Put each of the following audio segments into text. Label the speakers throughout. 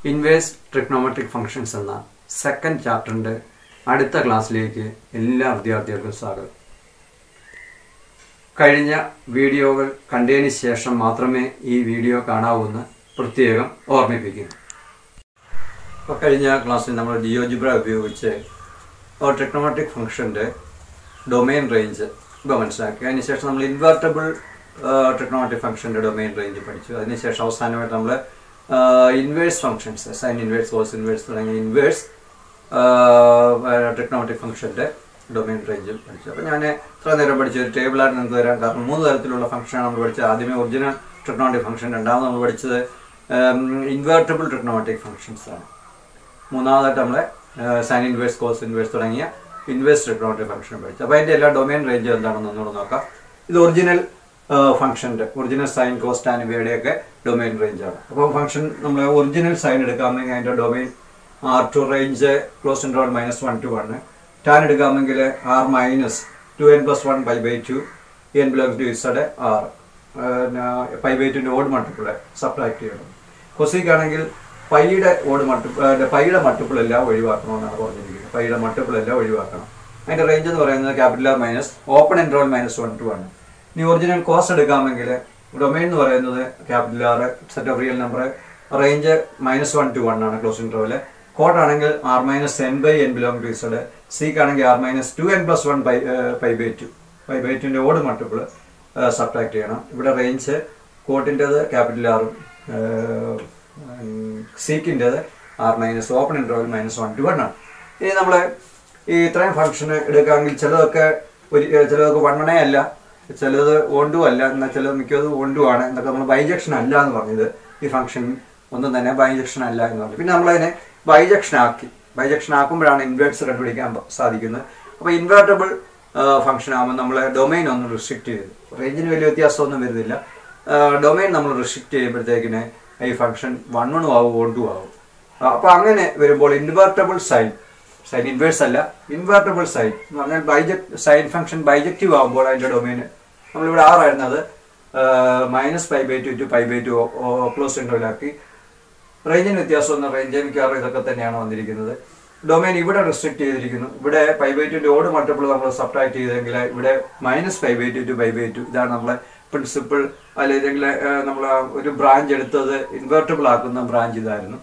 Speaker 1: Inverse trigonometric functions എന്ന second ചാപ്റ്ററിൻ്റെ അടുത്ത ക്ലാസ്സിലേക്ക് എല്ലാ വിദ്യാർത്ഥികൾക്കും സ്വാഗതം. കഴിഞ്ഞ വീഡിയോകൾ കണ്ടതിന് ശേഷം മാത്രമേ ഈ വീഡിയോ കാണാവൂന്ന് പ്രത്യേകം ഓർമ്മിപ്പിക്കുന്നു. അപ്പോൾ കഴിഞ്ഞ ക്ലാസ്സിൽ നമ്മൾ ജിയോജിബ്ര ഉപയോഗിച്ച് ട്രിഗ്നോമെട്രിക് ഫംഗ്ഷൻ്റെ ഡൊമെയിൻ റേഞ്ച് ഇപ്പോൾ മനസ്സിലാക്കി. അതിനുശേഷം നമ്മൾ ഇൻവെർട്ടബിൾ ട്രിഗ്നോമെട്രിക് ഫംഗ്ഷൻ്റെ ഡൊമെയിൻ റേഞ്ച് പഠിച്ചു. അതിനുശേഷം അവസാനമായിട്ട് നമ്മൾ inverse functions, sine inverse, cos inverse തുടങ്ങിയ ഇൻവേഴ്സ് ട്രിഗ്നോമെട്രിക് ഫംഗ്ഷൻ്റെ ഡൊമെയിൻ റേഞ്ചിൽ പഠിച്ചു. അപ്പോൾ ഞാൻ ഇത്ര നേരം പഠിച്ച ഒരു ടേബിളായിട്ട് നിങ്ങൾക്ക് തരാം. കാരണം 3 തരത്തിലുള്ള ഫംഗ്ഷനാണ് നമ്മൾ പഠിച്ചത്. ആദ്യമേ ഒറിജിനൽ ട്രിഗ്നോമെട്രിക് ഫംഗ്ഷൻ, രണ്ടാമത് നമ്മൾ പഠിച്ചത് ഇൻവെർട്ടബിൾ ട്രിഗ്നോമെട്രിക് ഫംഗ്ഷൻസ് ആണ്. മൂന്നാമതായിട്ട് നമ്മൾ സൈൻ ഇൻവേഴ്സ്, കോസ് ഇൻവേഴ്സ് തുടങ്ങിയ ഇൻവേഴ്സ് ട്രിഗ്നോമെട്രിക് ഫംഗ്ഷൻ പഠിച്ചു. അപ്പോൾ അതിൻ്റെ എല്ലാ ഡൊമെയിൻ റേഞ്ച് എന്താണെന്ന് ഒന്നുകൂടെ നോക്കാം. ഇത് ഒറിജിനൽ ഫംഗ്ഷൻ്റെ, ഒറിജിനൽ സൈൻ, കോസ്, ടാൻ ഇവയുടെയൊക്കെ ഡൊമെയിൻ റേഞ്ചാണ്. അപ്പോൾ ഫംഗ്ഷൻ നമ്മൾ ഒറിജിനൽ സൈൻ എടുക്കാമെങ്കിൽ അതിൻ്റെ domain R2 range close interval -1 to 1. Tan എടുക്കാമെങ്കിൽ R minus 2n + 1 π/2 n belongs to Z R π/2 odd multiple subtract ചെയ്യണം. കൊസിക്ക് ആണെങ്കിൽ പൈയുടെ പൈയുടെ മൾട്ടിപ്പിൾ എല്ലാം ഒഴിവാക്കണമെന്നാണ് പറഞ്ഞിരിക്കുന്നത്. പൈയുടെ മൾട്ടിപ്പിൾ എല്ലാം ഒഴിവാക്കണം. അതിൻ്റെ റേഞ്ച് എന്ന് പറയുന്നത് capital R minus open interval -1 to 1. ഇനി ഒറിജിനൽ കോസ് എടുക്കാമെങ്കിൽ ഡൊമെയിൻ എന്ന് പറയുന്നത് capital R, set of real number, range -1 to 1 ആണ് ക്ലോസ് ഇൻറ്റർവൽ. കോഡ് ആണെങ്കിൽ R minus n/n belong to Z. സിക്ക് ആണെങ്കിൽ R minus 2n + 1 π/2. π/2 odd multiple subtract ചെയ്യണം. ഇവിടെ range കോട്ടിൻ്റെത് ക്യാപിറ്റൽ R, സീക്കിൻ്റെത് R minus open interval -1 to 1 ആണ്. ഇനി നമ്മൾ ഈ ഇത്രയും ഫംഗ്ഷൻ എടുക്കാമെങ്കിൽ ചിലതൊക്കെ 1 അല്ല, ചിലത് ഓണ്ടു അല്ല, എന്നാൽ ചിലത് മിക്കത് ഓണ്ടു ആണ് എന്നൊക്കെ നമ്മൾ ബൈജക്ഷൻ അല്ല എന്ന് പറഞ്ഞത്. ഈ ഫംഗ്ഷൻ ഒന്നും തന്നെ ബൈജക്ഷൻ അല്ല എന്ന് പറഞ്ഞു. പിന്നെ നമ്മളതിനെ ബൈജക്ഷൻ ആക്കുമ്പോഴാണ് ഇൻവേർട്സ് കണ്ടുപിടിക്കാൻ സാധിക്കുന്നത്. അപ്പോൾ ഇൻവേർട്ടബിൾ ഫംഗ്ഷൻ ആകുമ്പോൾ നമ്മൾ ഡൊമെയിൻ ഒന്ന് റിസ്ട്രിക്റ്റ് ചെയ്തു. റേഞ്ചിന് വലിയ വ്യത്യാസമൊന്നും വരുന്നില്ല. ഡൊമെയിൻ നമ്മൾ റിസ്ട്രിക്റ്റ് ചെയ്യുമ്പോഴത്തേക്കിന് ഈ ഫംഗ്ഷൻ 1 ആവും, 1 ആവും. അപ്പോൾ അങ്ങനെ വരുമ്പോൾ ഇൻവേർട്ടബിൾ സൈൻ ഇൻവേഴ്സ് അല്ല, ഇൻവേർട്ടബിൾ സൈൻ എന്ന് പറഞ്ഞാൽ സൈൻ ഫംഗ്ഷൻ ബൈജക്റ്റീവ് ആകുമ്പോൾ അതിൻ്റെ ഡൊമെയിൻ നമ്മളിവിടെ R ആയിരുന്നത് -π/2 to π/2 ക്ലോസ് ഇൻറ്റർവലാക്കി. റേഞ്ചിന് വ്യത്യാസം റേഞ്ച് മിക്കവാറും ഇതൊക്കെ തന്നെയാണ് വന്നിരിക്കുന്നത്. ഡൊമെയിൻ ഇവിടെ റെസ്ട്രിക്ട് ചെയ്തിരിക്കുന്നു. ഇവിടെ π/2 ഓഡ് മൾട്ടിപ്പിൾ നമ്മൾ സബ്ട്രാക്ട് ചെയ്തെങ്കിൽ ഇവിടെ -π/2 to π/2. ഇതാണ് നമ്മളെ പ്രിൻസിപ്പിൾ. അല്ലെങ്കിൽ നമ്മൾ ഒരു ബ്രാഞ്ച് എടുത്തത് ഇൻവേർട്ടബിൾ ആക്കുന്ന ബ്രാഞ്ച് ഇതായിരുന്നു.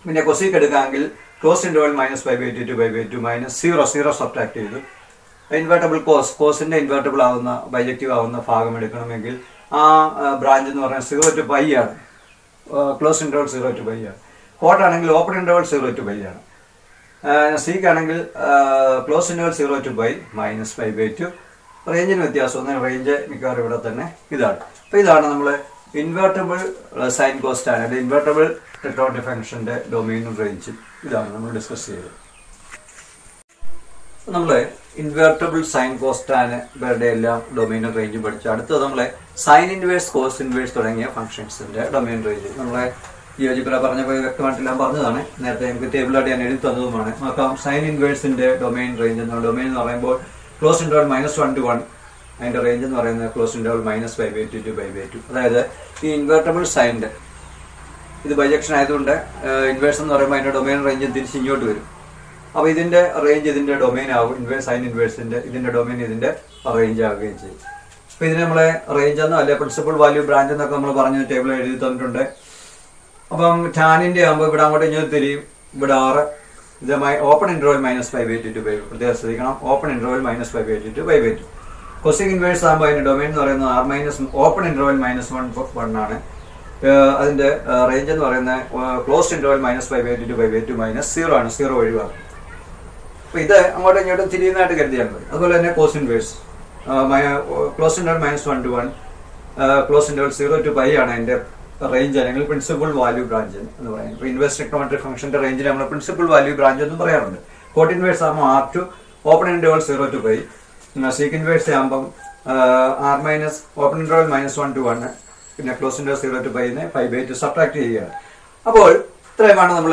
Speaker 1: പിന്നെ കൊസീക്ക് എടുക്കാമെങ്കിൽ ക്ലോസ് ഇൻറ്റർവൽ -π/2 to π/2 -0 സബ്ട്രാക്ട് ചെയ്തു. ഇൻവേർട്ടബിൾ കോസിൻ്റെ ഇൻവേർട്ടബിൾ ആവുന്ന ബൈജക്റ്റീവ് ആവുന്ന ഭാഗം എടുക്കണമെങ്കിൽ ആ ബ്രാഞ്ച് എന്ന് പറഞ്ഞാൽ 0 to π ആണ്. ക്ലോസ് ഇൻറ്റർവൽ 0 to π ആണ്. കോട്ടാണെങ്കിൽ ഓപ്പൺ ഇൻറ്റർവൽ 0 to π ആണ്. സിക്കാണെങ്കിൽ ക്ലോസ് ഇൻറ്റർവൽ 0 to π -π/2. റേഞ്ചിന് വ്യത്യാസം, റേഞ്ച് മിക്കവാറും ഇവിടെ തന്നെ ഇതാണ്. അപ്പോൾ ഇതാണ് നമ്മൾ ഇൻവേർട്ടബിൾ സൈൻ കോസ് ടാൻ അല്ലെങ്കിൽ ഇൻവേർട്ടബിൾ ട്രിഗ്നോമെട്രിക് ഫംഗ്ഷൻ്റെ ഡൊമെയിനും റേഞ്ചും ഇതാണ് നമ്മൾ ഡിസ്കസ് ചെയ്തത്. നമ്മൾ ഇൻവേർട്ടബിൾ സൈൻ കോസ് ടാൻ ഇവരുടെ എല്ലാം ഡൊമെയിനും റേഞ്ചും പഠിച്ചു. അടുത്തത് നമ്മളെ സൈൻ ഇൻവേഴ്സ്, കോസ് ഇൻവേഴ്സ് തുടങ്ങിയ ഫംഗ്ഷൻസിൻ്റെ ഡൊമെയിൻ റേഞ്ച് നമ്മളെ ജിയോജിബ്ര പറഞ്ഞപ്പോൾ വ്യക്തമായിട്ടെല്ലാം പറഞ്ഞതാണ്. നേരത്തെ നമുക്ക് ടേബിളായിട്ട് ഞാൻ എഴുതി തന്നതുമാണ്. നോക്കാം. സൈൻ ഇൻവേഴ്സിൻ്റെ ഡൊമെയിൻ റേഞ്ച് ഡൊമെയിൻ എന്ന് പറയുമ്പോൾ ക്ലോസ് ഇൻറ്റർവൽ -1 to 1. അതിൻ്റെ റേഞ്ച് എന്ന് പറയുന്നത് ക്ലോസ് ഇൻറ്റർവൽ -π/2 to π/2. അതായത് ഈ ഇൻവേർട്ടബിൾ സൈൻ്റെ ഇത് ബൈജക്ഷൻ ആയതുകൊണ്ട് ഇൻവേഴ്സ് എന്ന് പറയുമ്പോൾ അതിൻ്റെ ഡൊമെയിൻ റേഞ്ച് തിരിച്ച് ഇങ്ങോട്ട് വരും. അപ്പോൾ ഇതിൻ്റെ റേഞ്ച് ഇതിൻ്റെ ഡൊമെയിൻ ആകും. സൈൻ ഇൻവേഴ്സിൻ്റെ ഇതിൻ്റെ ഡൊമെയിൻ ഇതിൻ്റെ റേഞ്ച് ആവുകയും ചെയ്യും. അപ്പോൾ ഇതിന് നമ്മളെ റേഞ്ച് എന്നോ അല്ലെ പ്രിൻസിപ്പൽ വാല്യൂ ബ്രാഞ്ച് എന്നൊക്കെ നമ്മൾ പറഞ്ഞ ടേബിൾ എഴുതി തന്നിട്ടുണ്ട്. അപ്പം ടാനിൻ്റെ ആകുമ്പോൾ ഇവിടെ അങ്ങോട്ട് ഇങ്ങോട്ട് തിരിയും. ഇവിടെ R ഇത് ഓപ്പൺ ഇൻറ്റർവൽ -π/2 to π. പ്രത്യേകം ശ്രദ്ധിക്കണം, open interval -π/2 to π/2. Cosec inverse ആകുമ്പോൾ അതിൻ്റെ ഡൊമെയിൻ എന്ന് പറയുന്നത് R minus ഓപ്പൺ ഇൻറ്റർവൽ -1 ആണ്. അതിൻ്റെ റേഞ്ച് എന്ന് പറയുന്നത് ക്ലോസ് ഇൻറ്റർവൽ -π/2 to π/2 -0 ആണ്. 0 ഒഴിവാക്കും. അപ്പോൾ ഇത് അങ്ങോട്ടും ഇങ്ങോട്ടും തിരിയുന്നതായിട്ട് കരുതിയാൽ മതി. അതുപോലെ തന്നെ cos inverse close interval -1 to 1, close interval 0 to π ആണ് അതിൻ്റെ റേഞ്ച് അല്ലെങ്കിൽ പ്രിൻസിപ്പൽ വാല്യൂ ബ്രാഞ്ച് എന്ന് പറയുന്നത്. ഇപ്പോൾ ഇൻവേഴ്സ് ട്രിഗ്നോമെട്രിക് ഫംഗ്ഷൻ്റെ റേഞ്ചിൽ നമ്മൾ പ്രിൻസിപ്പൽ വാല്യൂ ബ്രാഞ്ച് എന്നും പറയാറുണ്ട്. കോട്ട് ഇൻവേഴ്സ് ആകുമ്പോൾ R2 open interval 0 to π. Sec inverse ആകുമ്പം R minus open interval -1 to 1, പിന്നെ ക്ലോസ് ഇൻറ്റർവൽ 0 to π π/2 സബ്ട്രാക്ട് ചെയ്യുകയാണ്. അപ്പോൾ ഇത്രയുമാണ് നമ്മൾ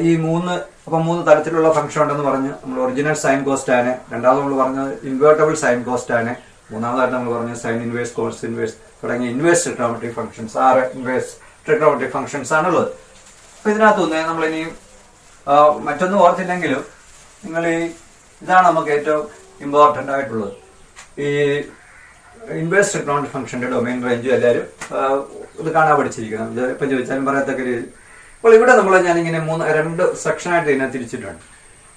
Speaker 1: ഈ 3 തരത്തിലുള്ള ഫംഗ്ഷൻ ഉണ്ടെന്ന് പറഞ്ഞ് നമ്മൾ ഒറിജിനൽ സൈൻ കോസ് ടാൻ, രണ്ടാമത് നമ്മൾ പറഞ്ഞത് ഇൻവേർട്ടബിൾ സൈൻ കോസ് ടാൻ, മൂന്നാമതായിട്ട് നമ്മൾ പറഞ്ഞ സൈൻ ഇൻവേഴ്സ്, കോസ് ഇൻവേഴ്സ് തുടങ്ങിയ inverse trigonometric functions, 6 inverse trigonometric functions ആണുള്ളത്. അപ്പൊ ഇതിനകത്തൊന്ന് നമ്മളിനി മറ്റൊന്നും ഓർത്തില്ലെങ്കിലും നിങ്ങൾ ഇതാണ് നമുക്ക് ഏറ്റവും ഇമ്പോർട്ടൻ്റ് ആയിട്ടുള്ളത്. ഈ ഇൻവേഴ്സ് ട്രിഗണോമെട്രിക് ഫംഗ്ഷന്റെ ഡൊമെയിൻ റേഞ്ചും എല്ലാവരും ഇത് കാണാൻ പഠിച്ചിരിക്കണം. ഇത് ഇപ്പം ചോദിച്ചാലും പറയത്തക്ക രീതിയിൽ. അപ്പോൾ ഇവിടെ ഞാനിങ്ങനെ രണ്ട് സെക്ഷനായിട്ട് ഇതിനെ തിരിച്ചിട്ടുണ്ട്.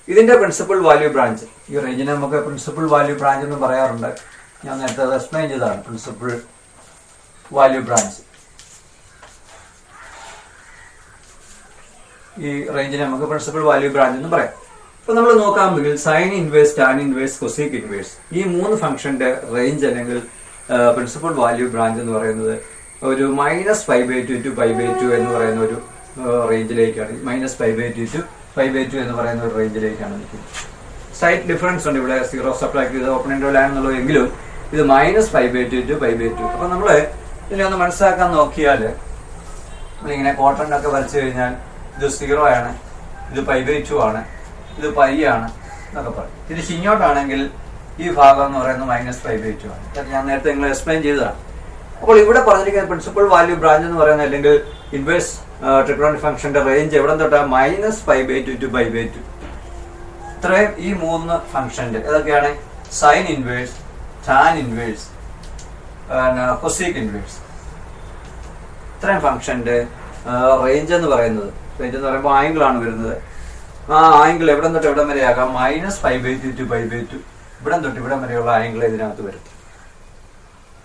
Speaker 1: ഇതിന്റെ പ്രിൻസിപ്പൽ വാല്യൂ ബ്രാഞ്ച്, ഈ റേഞ്ചിനെ നമുക്ക് പ്രിൻസിപ്പൽ വാല്യൂ ബ്രാഞ്ച് എന്ന് പറയാറുണ്ട്. ഞാൻ നേരത്തെ അത് എക്സ്പ്ലെയിൻ ചെയ്തതാണ്. പ്രിൻസിപ്പൽ വാല്യൂ ബ്രാഞ്ച്, ഈ റേഞ്ചിനെ നമുക്ക് പ്രിൻസിപ്പൽ വാല്യൂ ബ്രാഞ്ച് എന്ന് പറയാം. ഇപ്പൊ നമ്മൾ നോക്കാമെങ്കിൽ sine inverse, tan inverse, cosec inverse, ഈ 3 ഫംഗ്ഷന്റെ റേഞ്ച് അല്ലെങ്കിൽ പ്രിൻസിപ്പൽ വാല്യൂ ബ്രാഞ്ച് എന്ന് പറയുന്നത് ഒരു -π/2 to π/2 എന്ന് പറയുന്ന ഒരു റേഞ്ചിലേക്കാണ്. -π/2 to π/2 എന്ന് പറയുന്ന ഒരു റേഞ്ചിലേക്കാണ് നിൽക്കുന്നത്. സൈറ്റ് ഡിഫറൻസ് ഉണ്ട് ഇവിടെ, 0 സബ്ട്രാക്ട് ചെയ്ത് ഓപ്പൺ ഇന്റർവൽ ആണെന്നുള്ളത്. എങ്കിലും ഇത് -π/2 to π/2. അപ്പൊ നമ്മള് ഇതിനെ ഒന്ന് മനസ്സിലാക്കാൻ നോക്കിയാൽ നമ്മളിങ്ങനെ ക്വാഡ്രന്റ് ഒക്കെ വരച്ചു കഴിഞ്ഞാൽ ഇത് 0 ആണ്, ഇത് π/2 ആണ്, ഇത് π ആണ് എന്നൊക്കെ പറയും. തിരിച്ചിങ്ങോട്ടാണെങ്കിൽ ഈ ഭാഗം എന്ന് പറയുന്നത് -π/2 ആണ്. ഞാൻ നേരത്തെ നിങ്ങൾ എക്സ്പ്ലെയിൻ ചെയ്തതാണ്. അപ്പോൾ ഇവിടെ പറഞ്ഞിരിക്കുന്ന പ്രിൻസിപ്പൽ വാല്യൂ ബ്രാഞ്ച് എന്ന് പറയുന്നത് അല്ലെങ്കിൽ ഇൻവേഴ്സ് ട്രിഗണോമെട്രിക് ഫംഗ്ഷന്റെ റേഞ്ച് എവിടെ തൊട്ടാ -π/2 to π/2. ഇത്രയും ഈ 3 ഫംഗ്ഷന്റെ ഏതൊക്കെയാണ്? Sign inverse, tan inverse, cosec inverse. ഇത്രയും ഫംഗ്ഷന്റെ റേഞ്ച് എന്ന് പറയുന്നത്, റേഞ്ച് എന്ന് പറയുമ്പോൾ ആംഗിൾ ആണ് വരുന്നത്. ആ ആംഗിൾ എവിടെ തൊട്ട് എവിടം വരെ ആകാം? -π/2 to π/2. ഇവിടെ തൊട്ട് ഇവിടം വരെയുള്ള ആംഗിൾ ഇതിനകത്ത് വരും.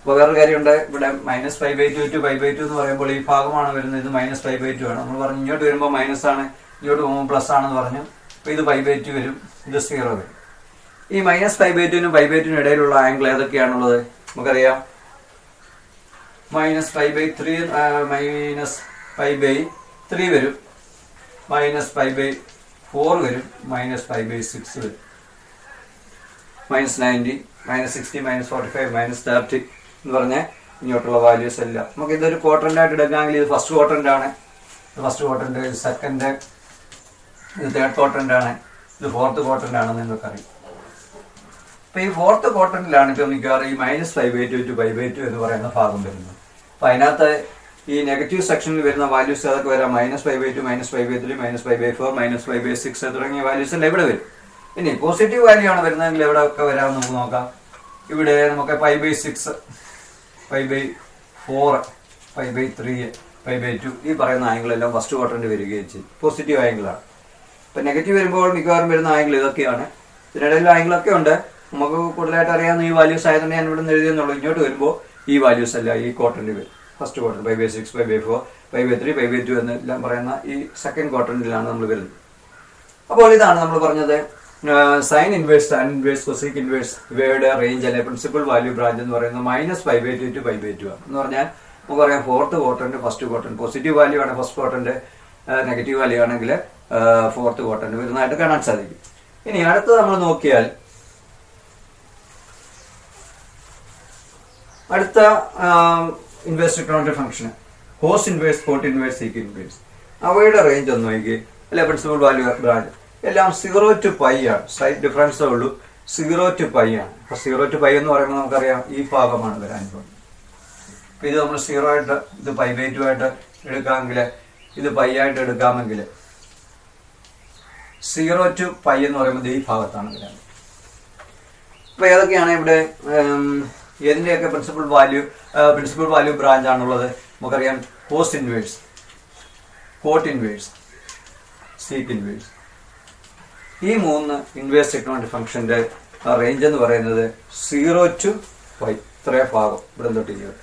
Speaker 1: അപ്പൊ വേറൊരു കാര്യമുണ്ട്, ഇവിടെ -π/2 to π/2 എന്ന് പറയുമ്പോൾ ഈ ഭാഗമാണ് വരുന്നത്, ഇത് -π/2 ആണ്. നമ്മൾ പറഞ്ഞു ഇങ്ങോട്ട് വരുമ്പോൾ മൈനസ് ആണ്, ഇങ്ങോട്ട് പോകുമ്പോൾ പ്ലസ് ആണെന്ന് പറഞ്ഞു. അപ്പൊ ഇത് π/2 വരും, ഇത് 0 വരും. ഈ -π/2 നും π/2 നും ഇടയിലുള്ള ആംഗിൾ ഏതൊക്കെയാണുള്ളത് നമുക്കറിയാം. -π/3 -π/3 വരും, -π/4 വരും, -π/6 വരും, -90, -60, -45, -30 എന്ന് പറഞ്ഞാൽ ഇങ്ങോട്ടുള്ള വാല്യൂസ് എല്ലാം നമുക്ക് ഇതൊരു ക്വാഡ്രന്റ് ആയിട്ട് എടുക്കാമെങ്കിൽ ഇത് ഫസ്റ്റ് ക്വാഡ്രന്റ് ആണ്, ഫസ്റ്റ് ക്വാഡ്രന്റ്, ഇത് സെക്കൻഡ്, ഇത് തേർഡ് ക്വാഡ്രന്റ് ആണ്, ഇത് ഫോർത്ത് ക്വാഡ്രന്റ് ആണെന്ന് നിങ്ങൾക്കറിയാം. അപ്പൊ ഈ ഫോർത്ത് ക്വാഡ്രന്റിലാണ് ഇപ്പൊ മിക്കവാറും ഈ -π/2 to π/2 എന്ന് പറയുന്ന ഭാഗം വരുന്നത്. അപ്പൊ അതിനകത്ത് ഈ നെഗറ്റീവ് സെക്ഷനിൽ വരുന്ന വാല്യൂസ് ഏതൊക്കെ വരാം? -π/2, -π/3, -π/4, -π/6 തുടങ്ങിയ വാല്യൂസ് എല്ലാം ഇവിടെ വരും. ഇനി പോസിറ്റീവ് വാല്യൂ ആണ് വരുന്നതെങ്കിൽ എവിടെ ഒക്കെ വരാം നമുക്ക് നോക്കാം. ഇവിടെ നമുക്ക് π/6, π/4, π/3, π/2 ഈ പറയുന്ന ആംഗിൾ എല്ലാം ഫസ്റ്റ് ക്വാഡ്രന്റ് വരികയും ചെയ്യും. പോസിറ്റീവ് ആംഗിളാണ്. ഇപ്പൊ നെഗറ്റീവ് വരുമ്പോൾ മിക്കവാറും വരുന്ന ആംഗിൾ ഇതൊക്കെയാണ്. ഇതിനിടയിൽ ആംഗിളൊക്കെ ഉണ്ട്, നമുക്ക് കൂടുതലായിട്ട് അറിയാവുന്ന ഈ വാല്യൂസ് ആയതുകൊണ്ട് ഞാൻ ഇവിടെ നിന്ന് എഴുതിയെന്നുള്ളൂ. ഇങ്ങോട്ട് വരുമ്പോൾ ഈ വാല്യൂസ് അല്ല ഈ ക്വാഡ്രന്റ് വരും. ഫസ്റ്റ് ക്വാഡ്രന്റ് π/6, π/4, π/3, π/2 എന്നെല്ലാം പറയുന്ന ഈ സെക്കൻഡ് ക്വാഡ്രന്റിലാണ് നമ്മൾ വരുന്നത്. അപ്പോൾ ഇതാണ് നമ്മൾ പറഞ്ഞത് sign inverse, tan inverse, cosec inverse ഇവയുടെ റേഞ്ച് അല്ലെ പ്രിൻസിപ്പൽ വാല്യൂ ബ്രാഞ്ച് എന്ന് പറയുന്നത് -π/2 to π/2 ആണ്. എന്ന് പറഞ്ഞാൽ നമുക്ക് പറയാം fourth quadrant, first quadrant. Positive value ആണ് ഫസ്റ്റ് ക്വാഡ്രന്റ്, നെഗറ്റീവ് വാല്യൂ ആണെങ്കിൽ ഫോർത്ത് ക്വാഡ്രന്റ് വരുന്നതായിട്ട് കാണാൻ സാധിക്കും. ഇനി അടുത്ത് നമ്മൾ നോക്കിയാൽ അടുത്ത inverse trigonometric function cos inverse, cot inverse, sec inverse അവയുടെ റേഞ്ച് ഒന്ന് നോക്കി. അല്ലെ പ്രിൻസിപ്പൽ വാല്യൂ ബ്രാഞ്ച് എല്ലാം 0 to π ആണ്. സൈറ്റ് ഡിഫറൻസേ ഉള്ളൂ, 0 to π ആണ്. അപ്പൊ 0 to π എന്ന് പറയുമ്പോൾ നമുക്കറിയാം ഈ ഭാഗമാണ് വരാൻ പോകുന്നത്. അപ്പൊ ഇത് നമ്മൾ 0 ആയിട്ട്, ഇത് π/2 ആയിട്ട് എടുക്കാമെങ്കിൽ, ഇത് π ആയിട്ട് എടുക്കാമെങ്കിൽ 0 to π എന്ന് പറയുമ്പോൾ ഈ ഭാഗത്താണ് വരാൻ. അപ്പൊ ഏതൊക്കെയാണ് ഇവിടെ ഇതിന്റെയൊക്കെ പ്രിൻസിപ്പൽ വാല്യൂ ബ്രാഞ്ച് ആണുള്ളത്? നമുക്കറിയാം cos inverse, cot inverse, sec inverse. ഈ 3 ഇൻവേഴ്സ് ട്രിഗണോമെട്രിക് ഫംഗ്ഷന്റെ റേഞ്ച് എന്ന് പറയുന്നത് 0 to π, ഇത്രയും ഭാഗം ഇവിടെ തൊട്ട് ഇങ്ങോട്ട്.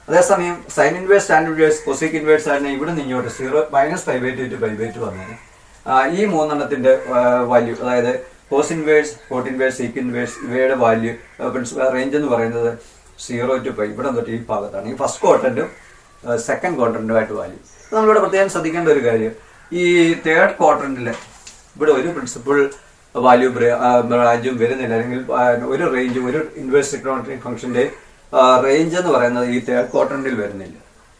Speaker 1: അതേസമയം sign inverse, tan inverse, cosec inverse ആയിരുന്നു ഇവിടെ നിന്ന് ഇങ്ങോട്ട് -π/2 to π/2 വന്നേനെ. ഈ 3 വാല്യൂ, അതായത് cos inverse, cot inverse, sec inverse ഇവയുടെ വാല്യൂ റേഞ്ച് എന്ന് പറയുന്നത് 0 to π ഇവിടെ തൊട്ട് ഈ ഭാഗത്താണ്. ഈ ഫസ്റ്റ് ക്വാഡ്രന്റും സെക്കൻഡ് ക്വാഡ്രന്റുമായിട്ട് വാല്യൂ. നമ്മളിവിടെ പ്രത്യേകം ശ്രദ്ധിക്കേണ്ട ഒരു കാര്യം, ഈ തേർഡ് ക്വാഡ്രന്റില് ഇവിടെ ഒരു പ്രിൻസിപ്പൽ വാല്യൂ ബ്രാഞ്ചും വരുന്നില്ല, അല്ലെങ്കിൽ ഒരു റേഞ്ചും ഒരു ഇൻവേഴ്സ് ട്രിഗണോമെട്രിക് ഫംഗ്ഷന്റെ റേഞ്ച് എന്ന് പറയുന്നത് ഈ തേർഡ് ക്വാഡ്രന്റിൽ വരുന്നില്ല.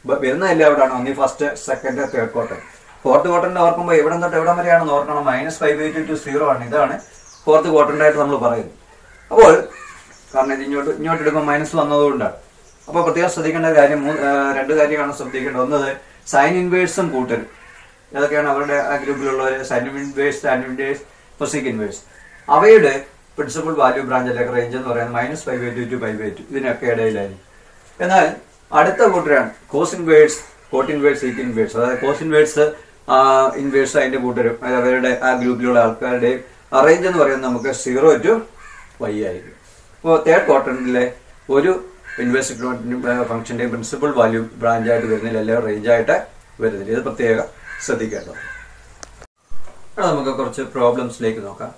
Speaker 1: വരുന്നതല്ല എവിടെയാണ്? ഒന്നി first, second, third quadrant. Fourth quadrant ഓർക്കുമ്പോൾ എവിടെ തൊട്ട് എവിടം വരെയാണെന്ന് ഓർക്കണം. -π/2 to 0 ആണ്. ഇതാണ് ഫോർത്ത് ക്വാഡ്രന്റ് ആയിട്ട് നമ്മൾ പറയുന്നത്. അപ്പോൾ കാരണം ഇത് ഇങ്ങോട്ട് എടുക്കുമ്പോൾ മൈനസ് വന്നതുകൊണ്ടാണ്. അപ്പോൾ പ്രത്യേകം ശ്രദ്ധിക്കേണ്ട കാര്യം രണ്ട് കാര്യമാണ് ശ്രദ്ധിക്കേണ്ടത്. ഒന്നത് സൈൻ ഇൻവേഴ്സും കൂട്ടരും, ഏതൊക്കെയാണ് അവരുടെ ആ ഗ്രൂപ്പിലുള്ളവർ? Sine inverse, tan inverse, cosec inverse. അവയുടെ പ്രിൻസിപ്പൽ വാല്യൂ ബ്രാഞ്ച് അല്ലെങ്കിൽ റേഞ്ച് എന്ന് പറയുന്നത് -π/2 to π/2 ഇതിനൊക്കെ ഇടയിലായിരിക്കും. എന്നാൽ അടുത്ത കൂട്ടരാണ് cos inverse, cot inverse, sec inverse. അതായത് കോസ് ഇൻവേഴ്സ്, ഇൻവേഴ്സ് അതിന്റെ കൂട്ടരും അവരുടെ ആ ഗ്രൂപ്പിലുള്ള ആൾക്കാരുടെ റേഞ്ച് എന്ന് പറയുന്നത് നമുക്ക് 0 to y ആയിരിക്കും. അപ്പോൾ തേർഡ് ക്വാഡ്രന്റിലെ ഒരു ഇൻവേഴ്സ് ഫംഗ്ഷന്റെ പ്രിൻസിപ്പൽ വാല്യൂ ബ്രാഞ്ച് ആയിട്ട് വരുന്നില്ല, അല്ലെങ്കിൽ റേഞ്ച് ആയിട്ട് വരുന്നില്ല. ഇത് പ്രത്യേകം ശ്രദ്ധിക്കേണ്ടത്. നമുക്ക് കുറച്ച് പ്രോബ്ലംസിലേക്ക് നോക്കാം.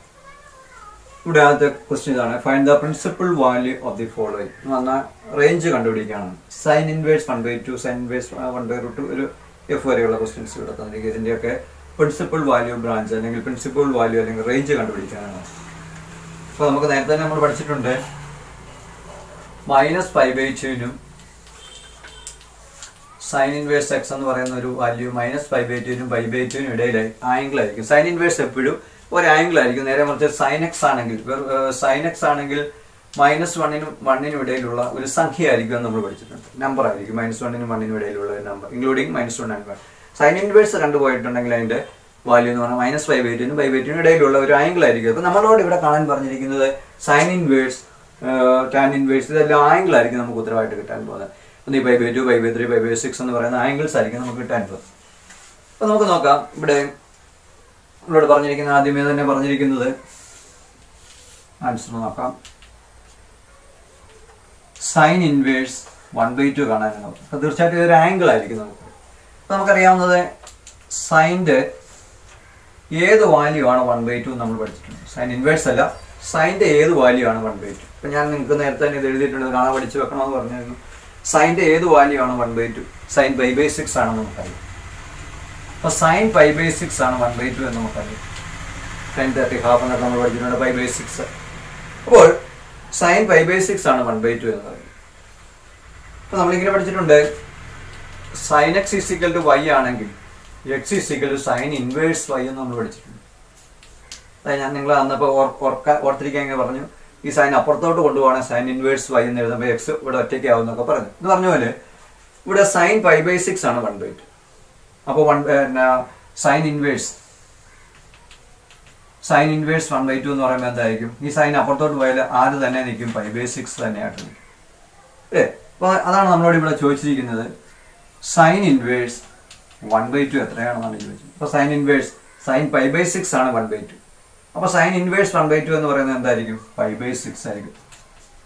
Speaker 1: ഇവിടെ ആദ്യത്തെ ക്വസ്റ്റ്യൻ ഇതാണ്, find the principal value of the following എന്ന് പറഞ്ഞാൽ റേഞ്ച് കണ്ടുപിടിക്കുകയാണ്. സൈൻ ഇൻവേഴ്സ് 1/2, സൈൻ ഇൻവേഴ്സ് 1/√2, ഒരു എഫ് വരെയുള്ള ക്വസ്റ്റ്യൻസ് ഇവിടെ തന്നിരിക്കും. ഇതിന്റെയൊക്കെ പ്രിൻസിപ്പൽ വാല്യൂ ബ്രാഞ്ച് അല്ലെങ്കിൽ പ്രിൻസിപ്പൽ വാല്യൂ അല്ലെങ്കിൽ റേഞ്ച് കണ്ടുപിടിക്കാനാണ്. അപ്പോൾ നമുക്ക് നേരത്തെ തന്നെ നമ്മൾ പഠിച്ചിട്ടുണ്ട്, -π/2നും സൈൻ ഇൻവേഴ്സ് എക്സ് എന്ന് പറയുന്ന ഒരു വാല്യൂ -π/2നും π/2നും ഇടയിലായി ആംഗിൾ ആയിരിക്കും. സൈൻ ഇൻവേഴ്സ് എപ്പോഴും ഒരു ആംഗിൾ ആയിരിക്കും. നേരെ മറിച്ച് സൈൻ എക്സ് ആണെങ്കിൽ -1നും 1നും ഇടയിലുള്ള ഒരു സംഖ്യ ആയിരിക്കും എന്ന് നമ്മൾ പഠിച്ചിട്ടുണ്ട്. നമ്പർ ആയിരിക്കും, -1നും 1നും ഇടയിലുള്ള ഒരു number, including -1 and 1. Sine inverse കണ്ടുപോയിട്ടുണ്ടെങ്കിൽ അതിന്റെ വാല്യൂ എന്ന് പറഞ്ഞാൽ -π/2നും π/2നും ഇടയിലുള്ള ഒരു ആംഗിൾ ആയിരിക്കും. അപ്പൊ നമ്മളോട് ഇവിടെ കാണാൻ പറഞ്ഞിരിക്കുന്നത് സൈൻ ഇൻവേഴ്സ്, ടാൻ ഇൻവേഴ്സ് ഇതെല്ലാം ആംഗിൾ ആയിരിക്കും നമുക്ക് ഉത്തരവായിട്ട് കിട്ടാൻ പോകുന്നത്. ഈ π/2, π/3, π/6 എന്ന് പറയുന്ന ആംഗിൾസ് ആയിരിക്കും നമുക്ക് കിട്ടാൻ പോകുന്നത്. അപ്പൊ നമുക്ക് നോക്കാം. ഇവിടെ നമ്മളോട് പറഞ്ഞിരിക്കുന്ന ആദ്യമേ തന്നെ പറഞ്ഞിരിക്കുന്നത് ആൻസർ നോക്കാം. സൈൻ ഇൻവേഴ്സ് 1/2 കാണാനാണ്. അപ്പൊ തീർച്ചയായിട്ടും ഒരു ആംഗിൾ ആയിരിക്കും നമുക്ക്. അപ്പൊ നമുക്കറിയാവുന്നത് സൈൻ്റെ ഏത് വാല്യൂ ആണ് 1/2 നമ്മൾ പഠിച്ചിട്ടുണ്ട്. സൈൻ ഇൻവേഴ്സ് അല്ല, സൈൻ്റെ ഏത് വാല്യൂ ആണ് 1/2. ഇപ്പൊ ഞാൻ നിങ്ങൾക്ക് നേരത്തെ തന്നെ ഇത് എഴുതിയിട്ടുണ്ട്, കാണാൻ പഠിച്ചു വെക്കണമെന്ന് പറഞ്ഞായിരുന്നു. സൈൻ്റെ ഏത് വാല്യൂ ആണ് 1/2? സൈൻ π/6 ആണെന്ന് നമുക്കറിയാം. അപ്പൊ സൈൻ π/6 ആണ് 1/2 എന്ന് നമുക്കറിയാം. 10/30 ഹാഫ് എന്നൊക്കെ നമ്മൾ പഠിച്ചിട്ടുണ്ട്, π/6. അപ്പോൾ സൈൻ π/6 ആണ് 1/2 എന്ന് പറയുന്നത്. അപ്പൊ നമ്മളിങ്ങനെ പഠിച്ചിട്ടുണ്ട്, sine X equal to y ആണെങ്കിൽ X equal to sine inverse y എന്ന് നമ്മൾ പഠിച്ചിട്ടുണ്ട്. അതായത് ഞാൻ നിങ്ങൾ അന്നപ്പോൾ ഓർത്തിരിക്കാൻ ഇങ്ങനെ പറഞ്ഞു, ഈ സൈൻ അപ്പുറത്തോട്ട് കൊണ്ടുപോകണം, സൈൻ ഇൻവേഴ്സ് y എന്ന് എഴുതുമ്പോൾ എക്സ് ഇവിടെ ഒറ്റയ്ക്കാവും എന്നൊക്കെ പറഞ്ഞു. എന്ന് പറഞ്ഞ പോലെ ഇവിടെ സൈൻ π/6 ആണ് 1/2. അപ്പോൾ സൈൻ ഇൻവേഴ്സ് 1/2 എന്ന് പറയുമ്പോൾ എന്തായിരിക്കും? ഈ സൈൻ അപ്പുറത്തോട്ട് പോയാൽ ആര് തന്നെ നിൽക്കും? π/6 തന്നെയായിട്ട് നിൽക്കും. അപ്പോൾ അതാണ് നമ്മളോട് ഇവിടെ ചോദിച്ചിരിക്കുന്നത്. സൈൻ ഇൻവേഴ്സ് 1/2 എത്രയാണെന്നാണ് ചോദിച്ചത്. അപ്പോൾ സൈൻ ഇൻവേഴ്സ് സൈൻ π/6 ആണ് 1/2. അപ്പോൾ സൈൻ ഇൻവേഴ്സ് 1/2 എന്ന് പറയുന്നത് എന്തായിരിക്കും? π/6 ആയിരിക്കും.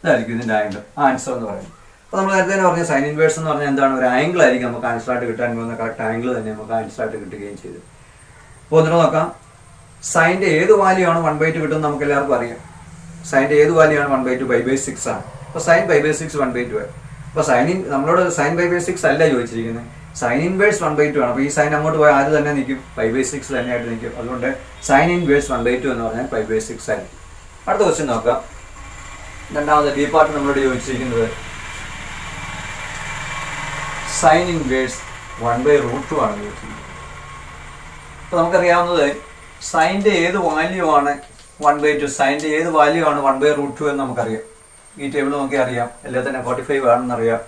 Speaker 1: ഇതായിരിക്കും ഇതിന്റെ ആംഗിൾ, ആൻസർ എന്ന് പറയുന്നത്. അപ്പോൾ നമ്മൾ നേരത്തെ തന്നെ പറഞ്ഞ സൈൻ ഇൻവേഴ്സ് എന്ന് പറഞ്ഞാൽ എന്താണ്? ഒരു ആംഗിൾ ആയിരിക്കും നമുക്ക് ആൻസർ ആയിട്ട് കിട്ടാൻ പോകുന്ന കറക്റ്റ് ആംഗിൾ തന്നെ നമുക്ക് ആൻസർ ആയിട്ട് കിട്ടുകയും ചെയ്തു. അപ്പോൾ ഒന്നിട്ട് നോക്കാം. സൈൻ്റെ ഏത് വാല്യൂ ആണ് 1/2 കിട്ടുമെന്ന് നമുക്ക് എല്ലാവർക്കും അറിയാം. സൈൻ്റെ ഏത് വാല്യൂ ആണ് 1/2? π/6 ആണ്. അപ്പോൾ സൈൻ π/6 1/2 ആയി. അപ്പോൾ നമ്മളോട് സൈൻ π/6 അല്ല ചോദിച്ചിരിക്കുന്നത്, സൈൻ ഇൻവേഴ്സ് 1/2 ആണ്. അപ്പോൾ ഈ സൈൻ അങ്ങോട്ട് പോയാൽ ആര് തന്നെ നിൽക്കും? π/6 തന്നെയായിട്ട് നിൽക്കും. അതുകൊണ്ട് സൈൻ ഇൻവേഴ്സ് 1/2 എന്ന് പറഞ്ഞാൽ π/6 ആയിരിക്കും. അടുത്ത ക്വസ്റ്റ്യൻ നോക്കാം. രണ്ടാമത് ബി പാർട്ട് നമ്മളോട് ചോദിച്ചിരിക്കുന്നത് സൈൻ ഇൻവേഴ്സ് 1/√2 ആണ് ചോദിച്ചിരിക്കുന്നത്. അപ്പോൾ നമുക്കറിയാവുന്നത് സൈൻ്റെ ഏത് വാല്യൂ ആണ് 1/2? സൈൻ്റെ ഏത് വാല്യൂ ആണ് 1/√2 എന്ന് നമുക്കറിയാം. ഈ ടേബിൾ നോക്കി അറിയാം, എല്ലാത്തിനും 45 ആണെന്നറിയാം.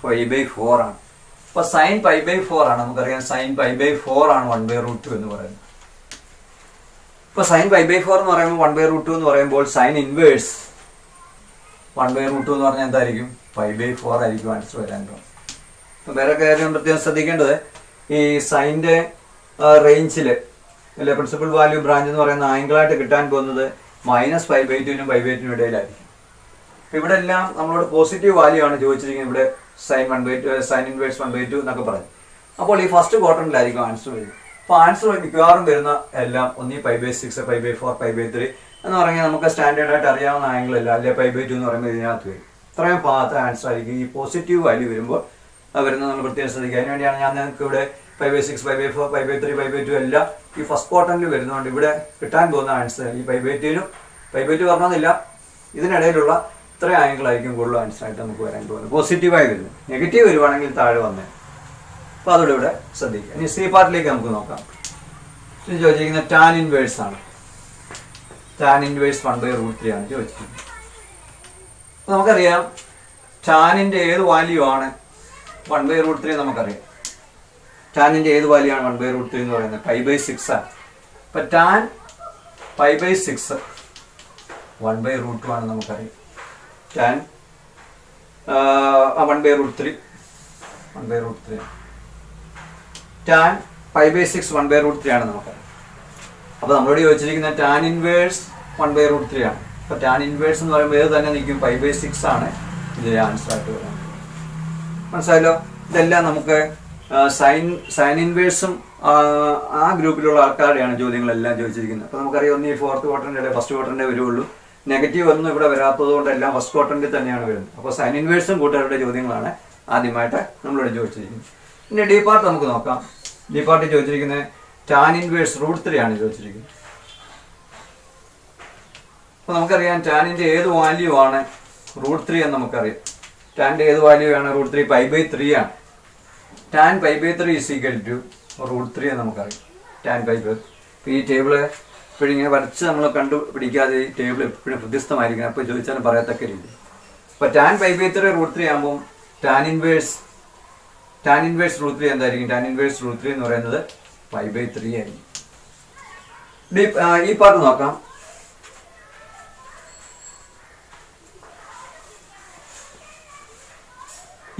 Speaker 1: π/4 ആണ്. അപ്പോൾ സൈൻ π/4 ആണ്. നമുക്കറിയാം സൈൻ π/4 ആണ് 1/√2 എന്ന് പറയുന്നത്. ഇപ്പോൾ സൈൻ π/4 എന്ന് പറയുമ്പോൾ 1/√2 എന്ന് പറയുമ്പോൾ സൈൻ ഇൻവേഴ്സ് 1/√2 എന്ന് പറഞ്ഞാൽ എന്തായിരിക്കും? π/4 ആയിരിക്കും ആൻസർ വരാൻ പോകുന്നത്. അപ്പോൾ വേറെ കാര്യം പ്രത്യേകം ശ്രദ്ധിക്കേണ്ടത്, ഈ സൈൻ്റെ റേഞ്ചിൽ അല്ലെ പ്രിൻസിപ്പൽ വാല്യൂ ബ്രാഞ്ച് എന്ന് പറയുന്ന ആംഗിളായിട്ട് കിട്ടാൻ പോകുന്നത് -π/2നും π/2നും ഇടയിലായിരിക്കും. ഇവിടെ എല്ലാം നമ്മളോട് പോസിറ്റീവ് വാല്യൂ ആണ് ചോദിച്ചിരിക്കുന്നത്. ഇവിടെ സൈൻ ഇൻവേഴ്സ് 1/2 എന്നൊക്കെ പറഞ്ഞു. അപ്പോൾ ഈ ഫസ്റ്റ് ക്വാർട്ടറിലായിരിക്കും ആൻസർ വരുന്നത്. അപ്പോൾ ആൻസർ മിക്കവാറും വരുന്ന എല്ലാം ഒന്നീ π/6, π/4, π/3 എന്ന് പറഞ്ഞാൽ നമുക്ക് സ്റ്റാൻഡേർഡ് ആയിട്ട് അറിയാവുന്ന ആംഗിൾ അല്ല, അല്ലെ π/2 എന്ന് പറയുമ്പോൾ ഇതിനകത്ത് വരും. ഇത്രയും ഭാഗത്ത് ആൻസർ ആയിരിക്കും. ഈ പോസിറ്റീവ് വാല്യൂ വരുമ്പോൾ വരുന്നത് നമ്മൾ പ്രത്യേകം ശ്രദ്ധിക്കുക. അതിനുവേണ്ടിയാണ് ഞാൻ നിങ്ങൾക്ക് ഇവിടെ π/6, π/4, π/3, π/2 എല്ലാം ഈ ഫസ്റ്റ് ക്വാർട്ടറിൽ വരുന്നതുകൊണ്ട് ഇവിടെ കിട്ടാൻ പോകുന്ന ആൻസർ ഈ π/2നും π/2 പറഞ്ഞില്ല, ഇതിനിടയിലുള്ള ഇത്രയും ആംഗിൾ ആയിരിക്കും കൂടുതൽ ആൻസർ ആയിട്ട് നമുക്ക് വരാൻ പോകുന്നത്. പോസിറ്റീവായി വരുന്നത്. നെഗറ്റീവ് വരുവാണെങ്കിൽ താഴെ വന്നേ. അപ്പോൾ അതോടെ ഇവിടെ ശ്രദ്ധിക്കുക. ഇനി സി പാർട്ടിലേക്ക് നമുക്ക് നോക്കാം. ഇത് ചോദിച്ചിരിക്കുന്നത് ടാൻ ഇൻവേഴ്സ് ആണ്. ടാൻ ഇൻവേഴ്സ് 1/√3 ആണ് ചോദിച്ചിരിക്കുന്നത്. അപ്പോൾ നമുക്കറിയാം ടാനിൻ്റെ ഏത് വാല്യൂ ആണ് 1/√3 നമുക്കറിയാം. ടാനിൻ്റെ ഏത് വാല്യൂ ആണ് 1/√3 എന്ന് പറയുന്നത്? π/6 ആണ്. അപ്പം ടാൻ π/6 1/√2 ആണ് നമുക്കറിയാം. ടാൻ 1/√3 ടാൻ π/6 1/√3 ആണ് നമുക്കറിയാം. അപ്പോൾ നമ്മളോട് ചോദിച്ചിരിക്കുന്ന ടാൻ ഇൻവേഴ്സ് 1/√3 ആണ്. അപ്പോൾ ടാൻ ഇൻവേഴ്സ് എന്ന് പറയുമ്പോൾ ഏത് തന്നെ നിൽക്കും? π/6 ആണ് ഇതിൻ്റെ ആൻസർ ആയിട്ട് വരുന്നത്. മനസ്സിലായല്ലോ? ഇതെല്ലാം നമുക്ക് സൈൻ ഇൻവേഴ്സും ആ ഗ്രൂപ്പിലുള്ള ആൾക്കാരുടെയാണ് ചോദ്യങ്ങളെല്ലാം ചോദിച്ചിരിക്കുന്നത്. അപ്പോൾ നമുക്കറിയാം ഒന്ന് ഈ ഫോർത്ത് ക്വാർട്ടറിൻ്റെ ഫസ്റ്റ് ക്വാർട്ടറിൻ്റെ വരുള്ളൂ. നെഗറ്റീവ് ഒന്നും ഇവിടെ വരാത്തത് കൊണ്ട് എല്ലാം ഫസ്റ്റ് ക്വാർട്ടറിൽ തന്നെയാണ് വരുന്നത്. അപ്പോൾ സൈൻ ഇൻവേഴ്സും കൂട്ടുകാരുടെ ചോദ്യങ്ങളാണ് ആദ്യമായിട്ട് നമ്മളോട് ചോദിച്ചിരിക്കുന്നത്. പിന്നെ ഡി പാർട്ട് നമുക്ക് നോക്കാം. ഡി പാർട്ടിൽ ചോദിച്ചിരിക്കുന്നത് ടാൻ ഇൻവേഴ്സ് √3 ആണ് ചോദിച്ചിരിക്കുന്നത്. അപ്പോൾ നമുക്കറിയാം ടാനിൻ്റെ ഏത് വാല്യൂ ആണ് √3 എന്ന് നമുക്കറിയാം. ടാനിൻ്റെ ഏത് വാല്യൂ ആണ് √3? π/3 ആണ്. ടാൻ π/3 √3 എന്ന് നമുക്കറിയാം. ടാൻ π/3. ഈ ടേബിള് എപ്പോഴും ഇങ്ങനെ വരച്ച് നമ്മൾ കണ്ടുപിടിക്കാതെ ഈ ടേബിൾ എപ്പോഴും ഹൃദ്യസ്ഥമായിരിക്കണം. അപ്പോൾ ചോദിച്ചാലും പറയത്തക്ക രീതി. അപ്പോൾ ടാൻ π/3 √3 ആകുമ്പോൾ ടാൻ ഇൻവേഴ്സ് √3 എന്തായിരിക്കും? ടാൻ ഇൻവേഴ്സ് √3 എന്ന് പറയുന്നത് π/3 ആയിരിക്കും. ഈ പാർട്ട് നോക്കാം.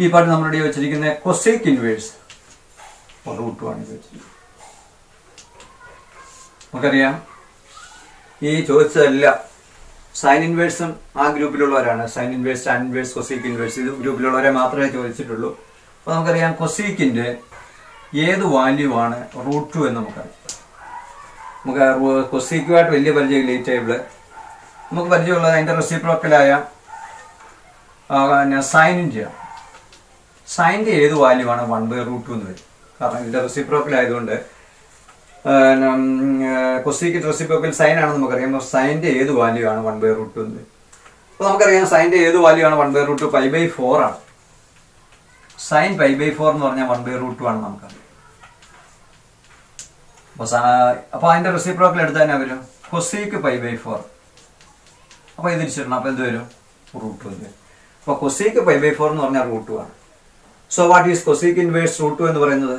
Speaker 1: ഈ പാർട്ട് നമ്മളോട് ചോദിച്ചിരിക്കുന്നത് കൊസീക് ഇൻവേഴ്സ് √2 ആണ് ചോദിച്ചിരിക്കുന്നത്. നമുക്കറിയാം ഈ ചോദിച്ചതെല്ലാം സൈൻ ഇൻവേഴ്സും ആ ഗ്രൂപ്പിലുള്ളവരാണ്. Sine inverse, tan inverse, cosec inverse ഇത് ഗ്രൂപ്പിലുള്ളവരെ മാത്രമേ ചോദിച്ചിട്ടുള്ളൂ. അപ്പോൾ നമുക്കറിയാം കൊസീക്കിൻ്റെ ഏത് വാല്യൂ ആണ് √2 എന്ന് നമുക്കറിയാം. നമുക്ക് കൊസീക്കുമായിട്ട് വലിയ പരിചയമില്ല ഈ ടേബിള്. നമുക്ക് പരിചയമുള്ളത് അതിൻ്റെ റെസിപ്രോക്കലായ സൈനിൻ്റെ ആണ്. സൈൻ്റെ ഏത് വാല്യൂ ആണ് 1/√2 എന്ന് വരും. കാരണം ഇതിൻ്റെ റെസിപ്രോക്കൽ ആയതുകൊണ്ട് കൊസീക്ക് റെസിപ്രോക്കൽ സൈൻ ആണെന്ന് നമുക്കറിയാം. അപ്പോൾ സൈൻ്റെ ഏത് വാല്യൂ ആണ് 1/√2 എന്ന് വരും. അപ്പോൾ നമുക്കറിയാം സൈൻ്റെ ഏത് വാല്യൂ ആണ് 1/√2? π/4 ആണ്. സൈൻ π/4 എന്ന് പറഞ്ഞാൽ 1/√2 ആണ് നമുക്കറിയാം. അപ്പോൾ അതിൻ്റെ റെസിപ്രോക്കൽ എടുത്താൽ തന്നെ വരും കൊസീക്ക് π/4. അപ്പോൾ ഇത് തിരിച്ചിടണം. അപ്പോൾ എന്ത് വരും? √2 എന്ന് വരും. അപ്പോൾ കൊസീക്ക് π/4 എന്ന് പറഞ്ഞാൽ √2 ആണ്. So what is cosec inverse √2 എന്ന് പറയുന്നത്?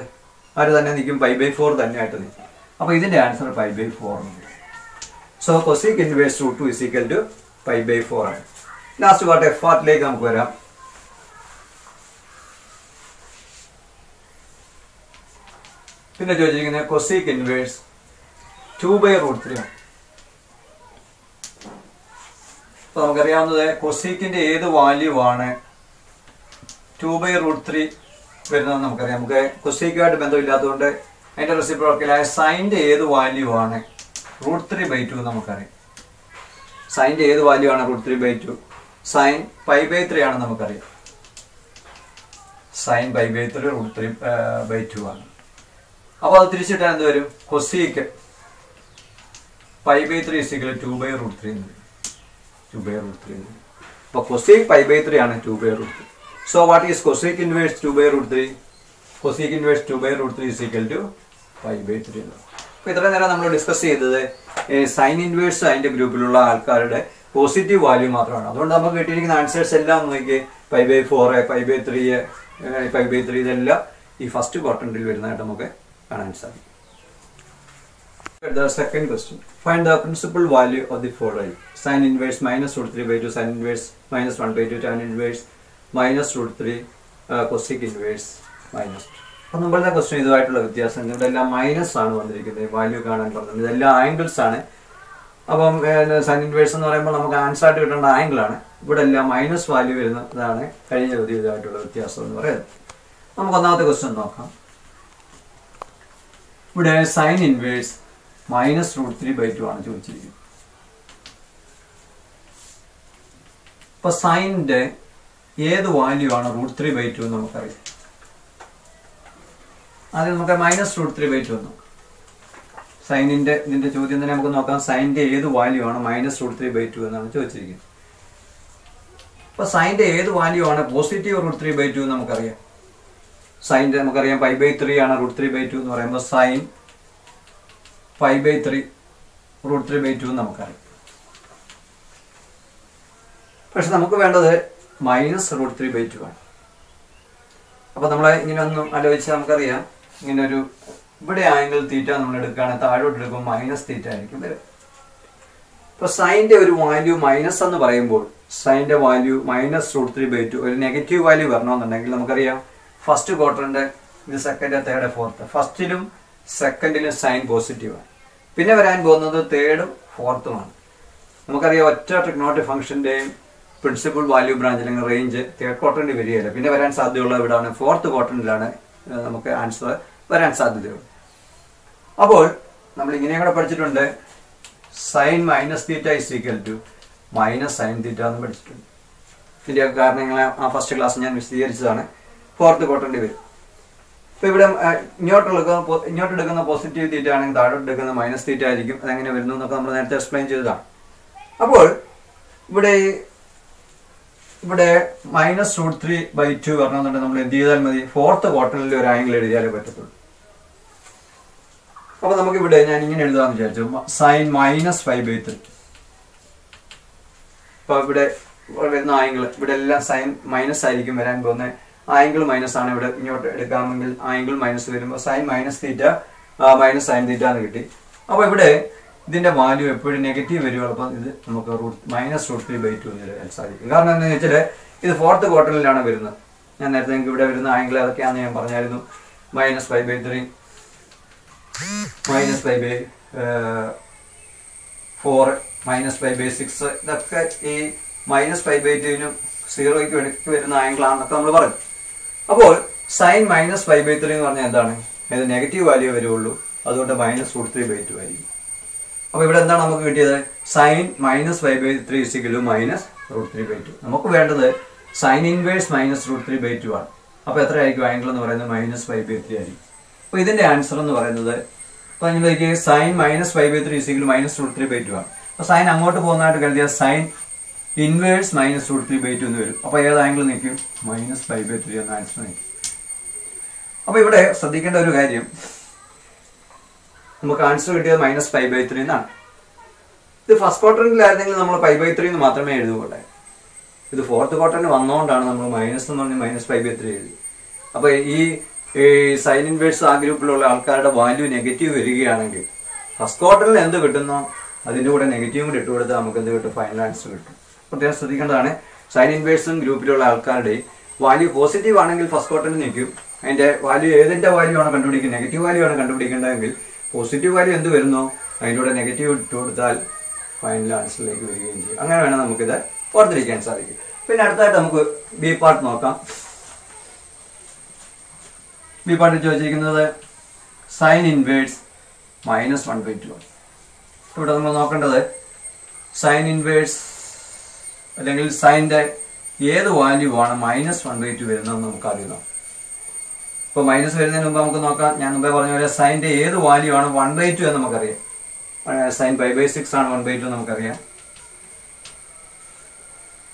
Speaker 1: ആര് തന്നെ നിൽക്കും? π/4 തന്നെ ആയിട്ട് നിൽക്കും. അപ്പോൾ ഇതിൻ്റെ ആൻസർ π/4 ആണ്. സോ കൊസീക്ക് ഇൻവേഴ്സ് √2 = π/4 ആണ്. ലാസ്റ്റ് പാർട്ട് എഫ് പാർട്ടിലേക്ക് നമുക്ക് വരാം. പിന്നെ ചോദിച്ചിരിക്കുന്നത് കൊസീക്ക് ഇൻവേഴ്സ് 2/√3 ആണ്. അപ്പോൾ നമുക്കറിയാവുന്നത് കൊസീക്കിൻ്റെ ഏത് വാല്യൂ ആണ് 2/√3 വരുന്നതെന്ന് നമുക്കറിയാം. നമുക്ക് കൊസീക്കുമായിട്ട് ബന്ധമില്ലാത്തതുകൊണ്ട് അതിൻ്റെ റെസിപ്രോക്കലായ സൈൻ്റെ ഏത് വാല്യൂ ആണ് √3/2 എന്ന് നമുക്കറിയാം. സൈൻ്റെ ഏത് വാല്യൂ ആണ് √3/2? സൈൻ π/3 ആണെന്ന് നമുക്കറിയാം. സൈൻ π/3 √3/2 ആണ്. അപ്പോൾ അത് തിരിച്ചിട്ടാൽ എന്ത് വരും? കൊസീക്ക് π/3 2/√3 എന്ന് വരും. 2/√3 എന്ന് വരും. അപ്പോൾ കൊസീക്ക് π/3 ആണ് 2/√3. So what is cosec inverse 2/√3? Cosec inverse 2/√3 = π/3. അപ്പോൾ ഇത്രയും നേരം നമ്മൾ ഡിസ്കസ് ചെയ്തത് സൈൻ ഇൻവേഴ്സ് അതിൻ്റെ ഗ്രൂപ്പിലുള്ള ആൾക്കാരുടെ പോസിറ്റീവ് വാല്യൂ മാത്രമാണ്. അതുകൊണ്ട് നമുക്ക് കിട്ടിയിരിക്കുന്ന ആൻസേഴ്സ് എല്ലാം നോക്കി π/4, π/3 ഇതെല്ലാം ഈ ഫസ്റ്റ് ക്വാർട്ടറിൽ വരുന്നതായിട്ട് നമുക്ക് കാണാൻ സാധിക്കും. The second question. Find the principal value of the following: sin inverse -√3/2, sin inverse -1/2, tan inverse -√3, cosec inverse -2. അപ്പോൾ നമ്മളുടെ ക്വസ്റ്റ്യൻ ഇതുമായിട്ടുള്ള വ്യത്യാസം ഇവിടെ എല്ലാം മൈനസ് ആണ് വന്നിരിക്കുന്നത്. വാല്യൂ കാണാൻ പറഞ്ഞത് ഇതെല്ലാം ആംഗിൾസ് ആണ്. അപ്പം സൈൻ ഇൻവേഴ്സ് എന്ന് പറയുമ്പോൾ നമുക്ക് ആൻസർ ആയിട്ട് കിട്ടേണ്ട ആംഗിളാണ്. ഇവിടെ എല്ലാം മൈനസ് വാല്യൂ വരുന്നതാണ് കഴിഞ്ഞ ഇതുമായിട്ടുള്ള വ്യത്യാസം എന്ന് പറയുന്നത്. നമുക്ക് ഒന്നാമത്തെ ക്വസ്റ്റ്യൻ നോക്കാം. ഇവിടെ സൈൻ ഇൻവേഴ്സ് -√3/2 ആണ് ചോദിച്ചിരിക്കുന്നത്. അപ്പോൾ സൈനിൻ്റെ ഏത് വാല്യൂ ആണ് √3/2 എന്ന് നമുക്കറിയാം. ആദ്യം നമുക്ക് -√3/2 നോക്കാം. ഇതിൻ്റെ ചോദ്യം തന്നെ നമുക്ക് നോക്കാം. സൈനിൻ്റെ ഏത് വാല്യൂ ആണ് -√3/2 എന്നാണ് ചോദിച്ചിരിക്കുന്നത്. അപ്പോൾ സൈനിൻ്റെ ഏത് വാല്യൂ ആണ് പോസിറ്റീവ് √3/2 എന്ന് നമുക്കറിയാം. സൈനിൻ്റെ നമുക്കറിയാം π/3 ആണ് √3/2 എന്ന് പറയുമ്പോൾ സൈൻ π/3 √3/2 എന്ന് നമുക്കറിയാം. പക്ഷെ നമുക്ക് വേണ്ടത് -√3/2 ആണ്. അപ്പോൾ നമ്മൾ ഇങ്ങനെ ഒന്നും ആലോചിച്ചാൽ നമുക്കറിയാം ഇങ്ങനെ ഒരു ഇവിടെ ആംഗിൾ തീറ്റ നമ്മൾ എടുക്കുകയാണെങ്കിൽ താഴോട്ട് എടുക്കുമ്പോൾ മൈനസ് തീറ്റ ആയിരിക്കും വരും. ഇപ്പൊ സൈൻ്റെ ഒരു വാല്യൂ മൈനസ് എന്ന് പറയുമ്പോൾ സൈൻ്റെ വാല്യൂ -√3/2 ഒരു നെഗറ്റീവ് വാല്യൂ വരണമെന്നുണ്ടെങ്കിൽ നമുക്കറിയാം ഫസ്റ്റ് ക്വാർട്ടറിന്റെ ഇത് സെക്കൻഡ് തേർഡ് ഫോർത്ത്, ഫസ്റ്റിലും സെക്കൻഡിലും സൈൻ പോസിറ്റീവാണ്. പിന്നെ വരാൻ പോകുന്നത് തേർഡും ഫോർത്തുമാണ്. നമുക്കറിയാം ഒറ്റ ട്രിഗ്നോമെട്രിക് ഫംഗ്ഷന്റെയും പ്രിൻസിപ്പൽ വാല്യൂ ബ്രാഞ്ച് അല്ലെങ്കിൽ റേഞ്ച് തേർഡ് ക്വാർട്ടറിൽ വരികയില്ല. പിന്നെ വരാൻ സാധ്യതയുള്ള ഇവിടെയാണ് ഫോർത്ത് ക്വാർട്ടറിലാണ് നമുക്ക് ആൻസർ വരാൻ സാധ്യതയുള്ളൂ. അപ്പോൾ നമ്മൾ ഇങ്ങനെയും കൂടെ പഠിച്ചിട്ടുണ്ട്, സൈൻ -θ -sin θ എന്ന് പഠിച്ചിട്ടുണ്ട്. ഇതിന്റെ കാരണങ്ങൾ ആ ഫസ്റ്റ് ക്ലാസ് ഞാൻ വിശദീകരിച്ചതാണ്. ഫോർത്ത് ക്വാർട്ടറിൽ വരും. ഇപ്പൊ ഇവിടെ ഇങ്ങോട്ട് എടുക്കുന്ന പോസിറ്റീവ് തീറ്റ ആണെങ്കിൽ താഴോട്ട് എടുക്കുന്ന -θ ആയിരിക്കും. അതെങ്ങനെ വരുന്നു എന്നൊക്കെ നമ്മൾ നേരത്തെ എക്സ്പ്ലെയിൻ ചെയ്തതാണ്. അപ്പോൾ ഇവിടെ -√3/2 പറഞ്ഞെന്നുണ്ടെങ്കിൽ നമ്മൾ എന്ത് ചെയ്താൽ മതി, ഫോർത്ത് ക്വാർട്ടറിൽ ഒരു ആംഗിൾ എഴുതിയാലേ പറ്റത്തുള്ളൂ. അപ്പൊ നമുക്ക് ഇവിടെ ഞാൻ ഇങ്ങനെ എഴുതാന്ന് വിചാരിച്ചു, സൈൻ -5/3. ഇപ്പൊ ഇവിടെ വരുന്ന ആംഗിൾ ഇവിടെ എല്ലാം സൈൻ മൈനസ് ആയിരിക്കും വരാൻ പോകുന്നത്. ആംഗിൾ മൈനസ് ആണ്. ഇവിടെ ഇങ്ങോട്ട് എടുക്കാമെങ്കിൽ ആംഗിൾ മൈനസ് വരുമ്പോൾ സൈൻ -θ -sin θ എന്ന് കിട്ടി. അപ്പൊ ഇവിടെ ഇതിന്റെ വാല്യൂ എപ്പോഴും നെഗറ്റീവ് വരുമോ, അപ്പം ഇത് നമുക്ക് -√3/2 എന്ന് എഴുതാൻ സാധിക്കും. കാരണം എന്താണെന്ന് വെച്ചാൽ ഇത് ഫോർത്ത് ക്വാർട്ടറിലാണ് വരുന്നത്. ഞാൻ നേരത്തെ നിങ്ങൾക്ക് ഇവിടെ വരുന്ന ആംഗിൾ അതൊക്കെയാണെന്ന് ഞാൻ പറഞ്ഞായിരുന്നു. -5/3 -5/4 -5/6 ഇതൊക്കെ ഈ -5/2നും 0യ്ക്കും ഇടയ്ക്ക് വരുന്ന ആംഗിൾ ആണെന്നൊക്കെ നമ്മൾ പറഞ്ഞു. അപ്പോൾ സൈൻ -5/3 എന്ന് പറഞ്ഞാൽ എന്താണ്, ഇത് നെഗറ്റീവ് വാല്യൂ വരുള്ളൂ. അതുകൊണ്ട് -√3/2 ആയിരിക്കും. അപ്പൊ ഇവിടെ എന്താണ് നമുക്ക് കിട്ടിയത്, സൈൻ -5/3 -√3/2. നമുക്ക് വേണ്ടത് സൈൻ ഇൻവേഴ്സ് -√3/2 ആണ്. അപ്പൊ എത്ര ആയിരിക്കും ആംഗിൾ എന്ന് പറയുന്നത്, -5/3 ആയിരിക്കും. അപ്പൊ ഇതിന്റെ ആൻസർ എന്ന് പറയുന്നത് സൈൻ -5/3 -√3/2 ആണ്. അപ്പൊ സൈൻ അങ്ങോട്ട് പോകുന്നതായിട്ട് കരുതിയാൽ സൈൻ ഇൻവേഴ്സ് -√3/2 എന്ന് വരും. അപ്പൊ ഏത് ആംഗിൾ നിൽക്കും, -5/3 എന്ന ആൻസർ നിൽക്കും. അപ്പൊ ഇവിടെ ശ്രദ്ധിക്കേണ്ട ഒരു കാര്യം, നമുക്ക് ആൻസർ കിട്ടിയത് -5/3 എന്നാണ്. ഇത് ഫസ്റ്റ് ക്വാർട്ടറിലായിരുന്നെങ്കിൽ നമ്മൾ π/3 എന്ന് മാത്രമേ എഴുതുകയുള്ളൂ. ഇത് ഫോർത്ത് ക്വാർട്ടറിന് വന്നുകൊണ്ടാണ് നമ്മൾ മൈനസ് എന്ന് പറഞ്ഞ് -5/3 എഴുതി. അപ്പൊ ഈ സൈൻ ഇൻവേഴ്സ് ആ ഗ്രൂപ്പിലുള്ള ആൾക്കാരുടെ വാല്യൂ നെഗറ്റീവ് വരികയാണെങ്കിൽ ഫസ്റ്റ് ക്വാർട്ടറിൽ എന്ത് കിട്ടുന്നോ അതിന്റെ കൂടെ നെഗറ്റീവ് കൂടെ ഇട്ട് കൊടുത്താൽ നമുക്ക് എന്ത് കിട്ടും, ഫൈനൽ ആൻസർ കിട്ടും. പ്രത്യേകം ശ്രദ്ധിക്കേണ്ടതാണ്. സൈൻ ഇൻവേഴ്സും ഗ്രൂപ്പിലുള്ള ആൾക്കാരുടെ വാല്യൂ പോസിറ്റീവ് ആണെങ്കിൽ ഫസ്റ്റ് ക്വാർട്ടറിൽ നിൽക്കും. അതിന്റെ വാല്യൂ ഏതിന്റെ വാല്യൂ ആണ് കണ്ടുപിടിക്കുന്നത്, നെഗറ്റീവ് വാല്യൂ ആണ് കണ്ടുപിടിക്കേണ്ടതെങ്കിൽ പോസിറ്റീവ് വാല്യൂ എന്ത് വരുന്നോ അതിൻ്റെ കൂടെ നെഗറ്റീവ് ഇട്ട് കൊടുത്താൽ ഫൈനൽ ആൻസറിലേക്ക് വരികയും ചെയ്യും. അങ്ങനെ വേണം നമുക്കിത് ഓർത്തിരിക്കാൻ സാധിക്കും. പിന്നെ അടുത്തായിട്ട് നമുക്ക് ബി പാർട്ട് നോക്കാം. ബി പാർട്ടിൽ ചോദിച്ചിരിക്കുന്നത് സൈൻ ഇൻവേഴ്സ് -1/2. ഇവിടെ നമ്മൾ നോക്കേണ്ടത് സൈൻ ഇൻവേഴ്സ് അല്ലെങ്കിൽ സൈൻ്റെ ഏത് വാല്യൂ ആണ് -1/2 വരുന്നതെന്ന് നമുക്ക് അറിയാം. ഇപ്പൊ മൈനസ് വരുന്നതിന് മുമ്പ് നമുക്ക് നോക്കാം. ഞാൻ മുമ്പേ പറഞ്ഞ പോലെ സൈൻ്റെ ഏത് വാല്യൂ ആണ് 1/2 എന്ന് നമുക്കറിയാം. സൈൻ π/6 ആണ് 1/2 നമുക്കറിയാം.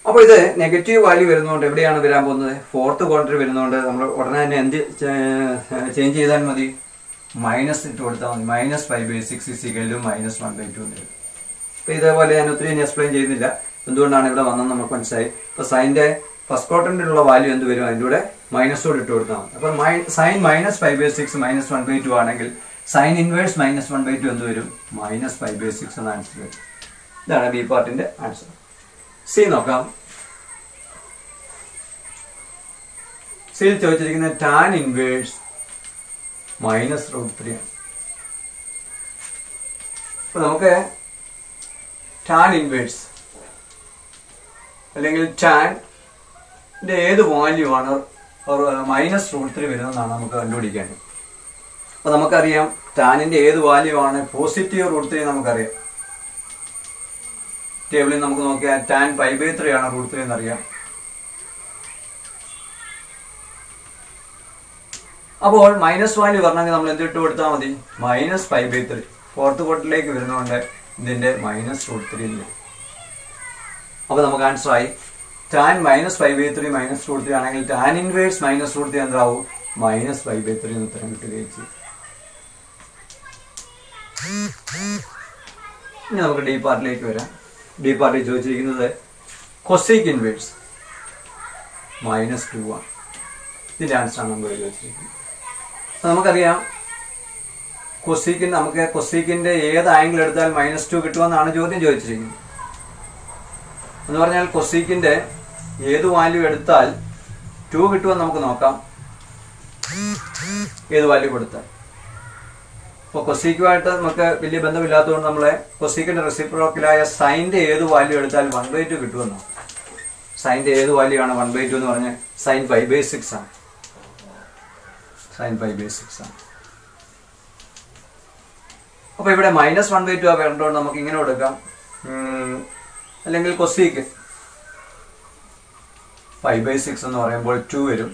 Speaker 1: അപ്പൊ ഇത് നെഗറ്റീവ് വാല്യൂ വരുന്നതുകൊണ്ട് എവിടെയാണ് വരാൻ പോകുന്നത്, ഫോർത്ത് ക്വാർട്ടറിൽ വരുന്നതുകൊണ്ട് നമ്മൾ ഉടനെ തന്നെ എന്ത് ചേഞ്ച് ചെയ്താൽ മതി, മൈനസ് ഇട്ട് കൊടുത്താൽ മതി. -5/6 -1/2 എന്ന് വരും. അപ്പൊ ഇതേപോലെ ഞാൻ ഒത്തിരി എക്സ്പ്ലെയിൻ ചെയ്യുന്നില്ല എന്തുകൊണ്ടാണ് ഇവിടെ വന്നത് നമുക്ക് മനസ്സിലായി. ഇപ്പൊ സൈൻ്റെ ഫസ്റ്റ് ക്വാർട്ടറിലുള്ള വാല്യൂ എന്ത് വരും, അതിൻ്റെ കൂടെ മൈനസോട് ഇട്ട് കൊടുത്താൽ മതി. അപ്പൊ സൈൻ -5/6 -1/2 ആണെങ്കിൽ സൈൻ ഇൻവേഴ്സ് -1/2 എന്ത് വരും, -5/6 എന്ന ആൻസർ വരും. ഇതാണ് ബി പാർട്ടിന്റെ ആൻസർ. സി നോക്കാം. സിയിൽ ചോദിച്ചിരിക്കുന്ന ടാൻ ഇൻവേഴ്സ് -√3 ആണ്. അപ്പൊ നമുക്ക് ടാൻ ഇൻവേഴ്സ് അല്ലെങ്കിൽ ടാൻ ഏത് വാല്യൂ ആണ് -√3 വരുന്നതെന്നാണ് നമുക്ക് കണ്ടുപിടിക്കേണ്ടത്. അപ്പൊ നമുക്കറിയാം ടാനിന്റെ ഏത് വാല്യൂ ആണ് പോസിറ്റീവ് √3 നമുക്കറിയാം. ടേബിളിൽ നമുക്ക് നോക്കിയാൽ ടാൻ π/3 ആണ് √3 എന്നറിയാം. അപ്പോൾ മൈനസ് വാല്യൂ പറഞ്ഞെങ്കിൽ നമ്മൾ എന്തിട്ട് കൊടുത്താൽ മതി, -π/3. ഫോർത്ത് ക്വാർട്ടറിലേക്ക് വരുന്നതുകൊണ്ട് ഇതിന്റെ -√3. അപ്പൊ നമുക്ക് ആൻസർ ആയി. ടാൻ -π/3 -√3 ആണെങ്കിൽ ടാൻ ഇൻവേഴ്സ് -√3 എന്താവും, -π/3 എന്ന് ഉത്തരം കിട്ടുകയും ചെയ്യും. ഇനി നമുക്ക് ഡി പാർട്ടിലേക്ക് വരാം. ഡി പാർട്ടിൽ ചോദിച്ചിരിക്കുന്നത് കൊസീക് ഇൻവേഴ്സ് -2 ആണ്. ഇതിന്റെ ആൻസർ ആണ് നമ്മൾ ചോദിച്ചിരിക്കുന്നത്. നമുക്കറിയാം നമുക്ക് കൊസീക്കിന്റെ ഏത് ആംഗിൾ എടുത്താൽ -2 കിട്ടുമെന്നാണ് ചോദ്യം ചോദിച്ചിരിക്കുന്നത്. എന്ന് പറഞ്ഞാൽ കൊസീക്കിന്റെ ഏത് വാല്യൂ എടുത്താൽ 2 കിട്ടുമെന്ന് നമുക്ക് നോക്കാം. ഏത് വാല്യൂ കൊടുത്താൽ. അപ്പോൾ കൊസീക്കുമായിട്ട് നമുക്ക് വലിയ ബന്ധമില്ലാത്തതുകൊണ്ട് നമ്മളെ കൊസീക്കിന്റെ റെസിപ്രോക്കലായ സൈൻ്റെ ഏത് വാല്യൂ എടുത്താൽ 1/2 കിട്ടുമെന്നോ. സൈൻ്റെ ഏത് വാല്യൂ ആണ് 1/2 എന്ന് പറഞ്ഞാൽ sin π/6 ആണ്. sin π/6 ആണ്. അപ്പോൾ ഇവിടെ -1/2 വേണ്ടതുകൊണ്ട് നമുക്ക് ഇങ്ങനെ കൊടുക്കാം. അല്ലെങ്കിൽ കൊസീക്ക് π/6 എന്ന് പറയുമ്പോൾ 2 വരും.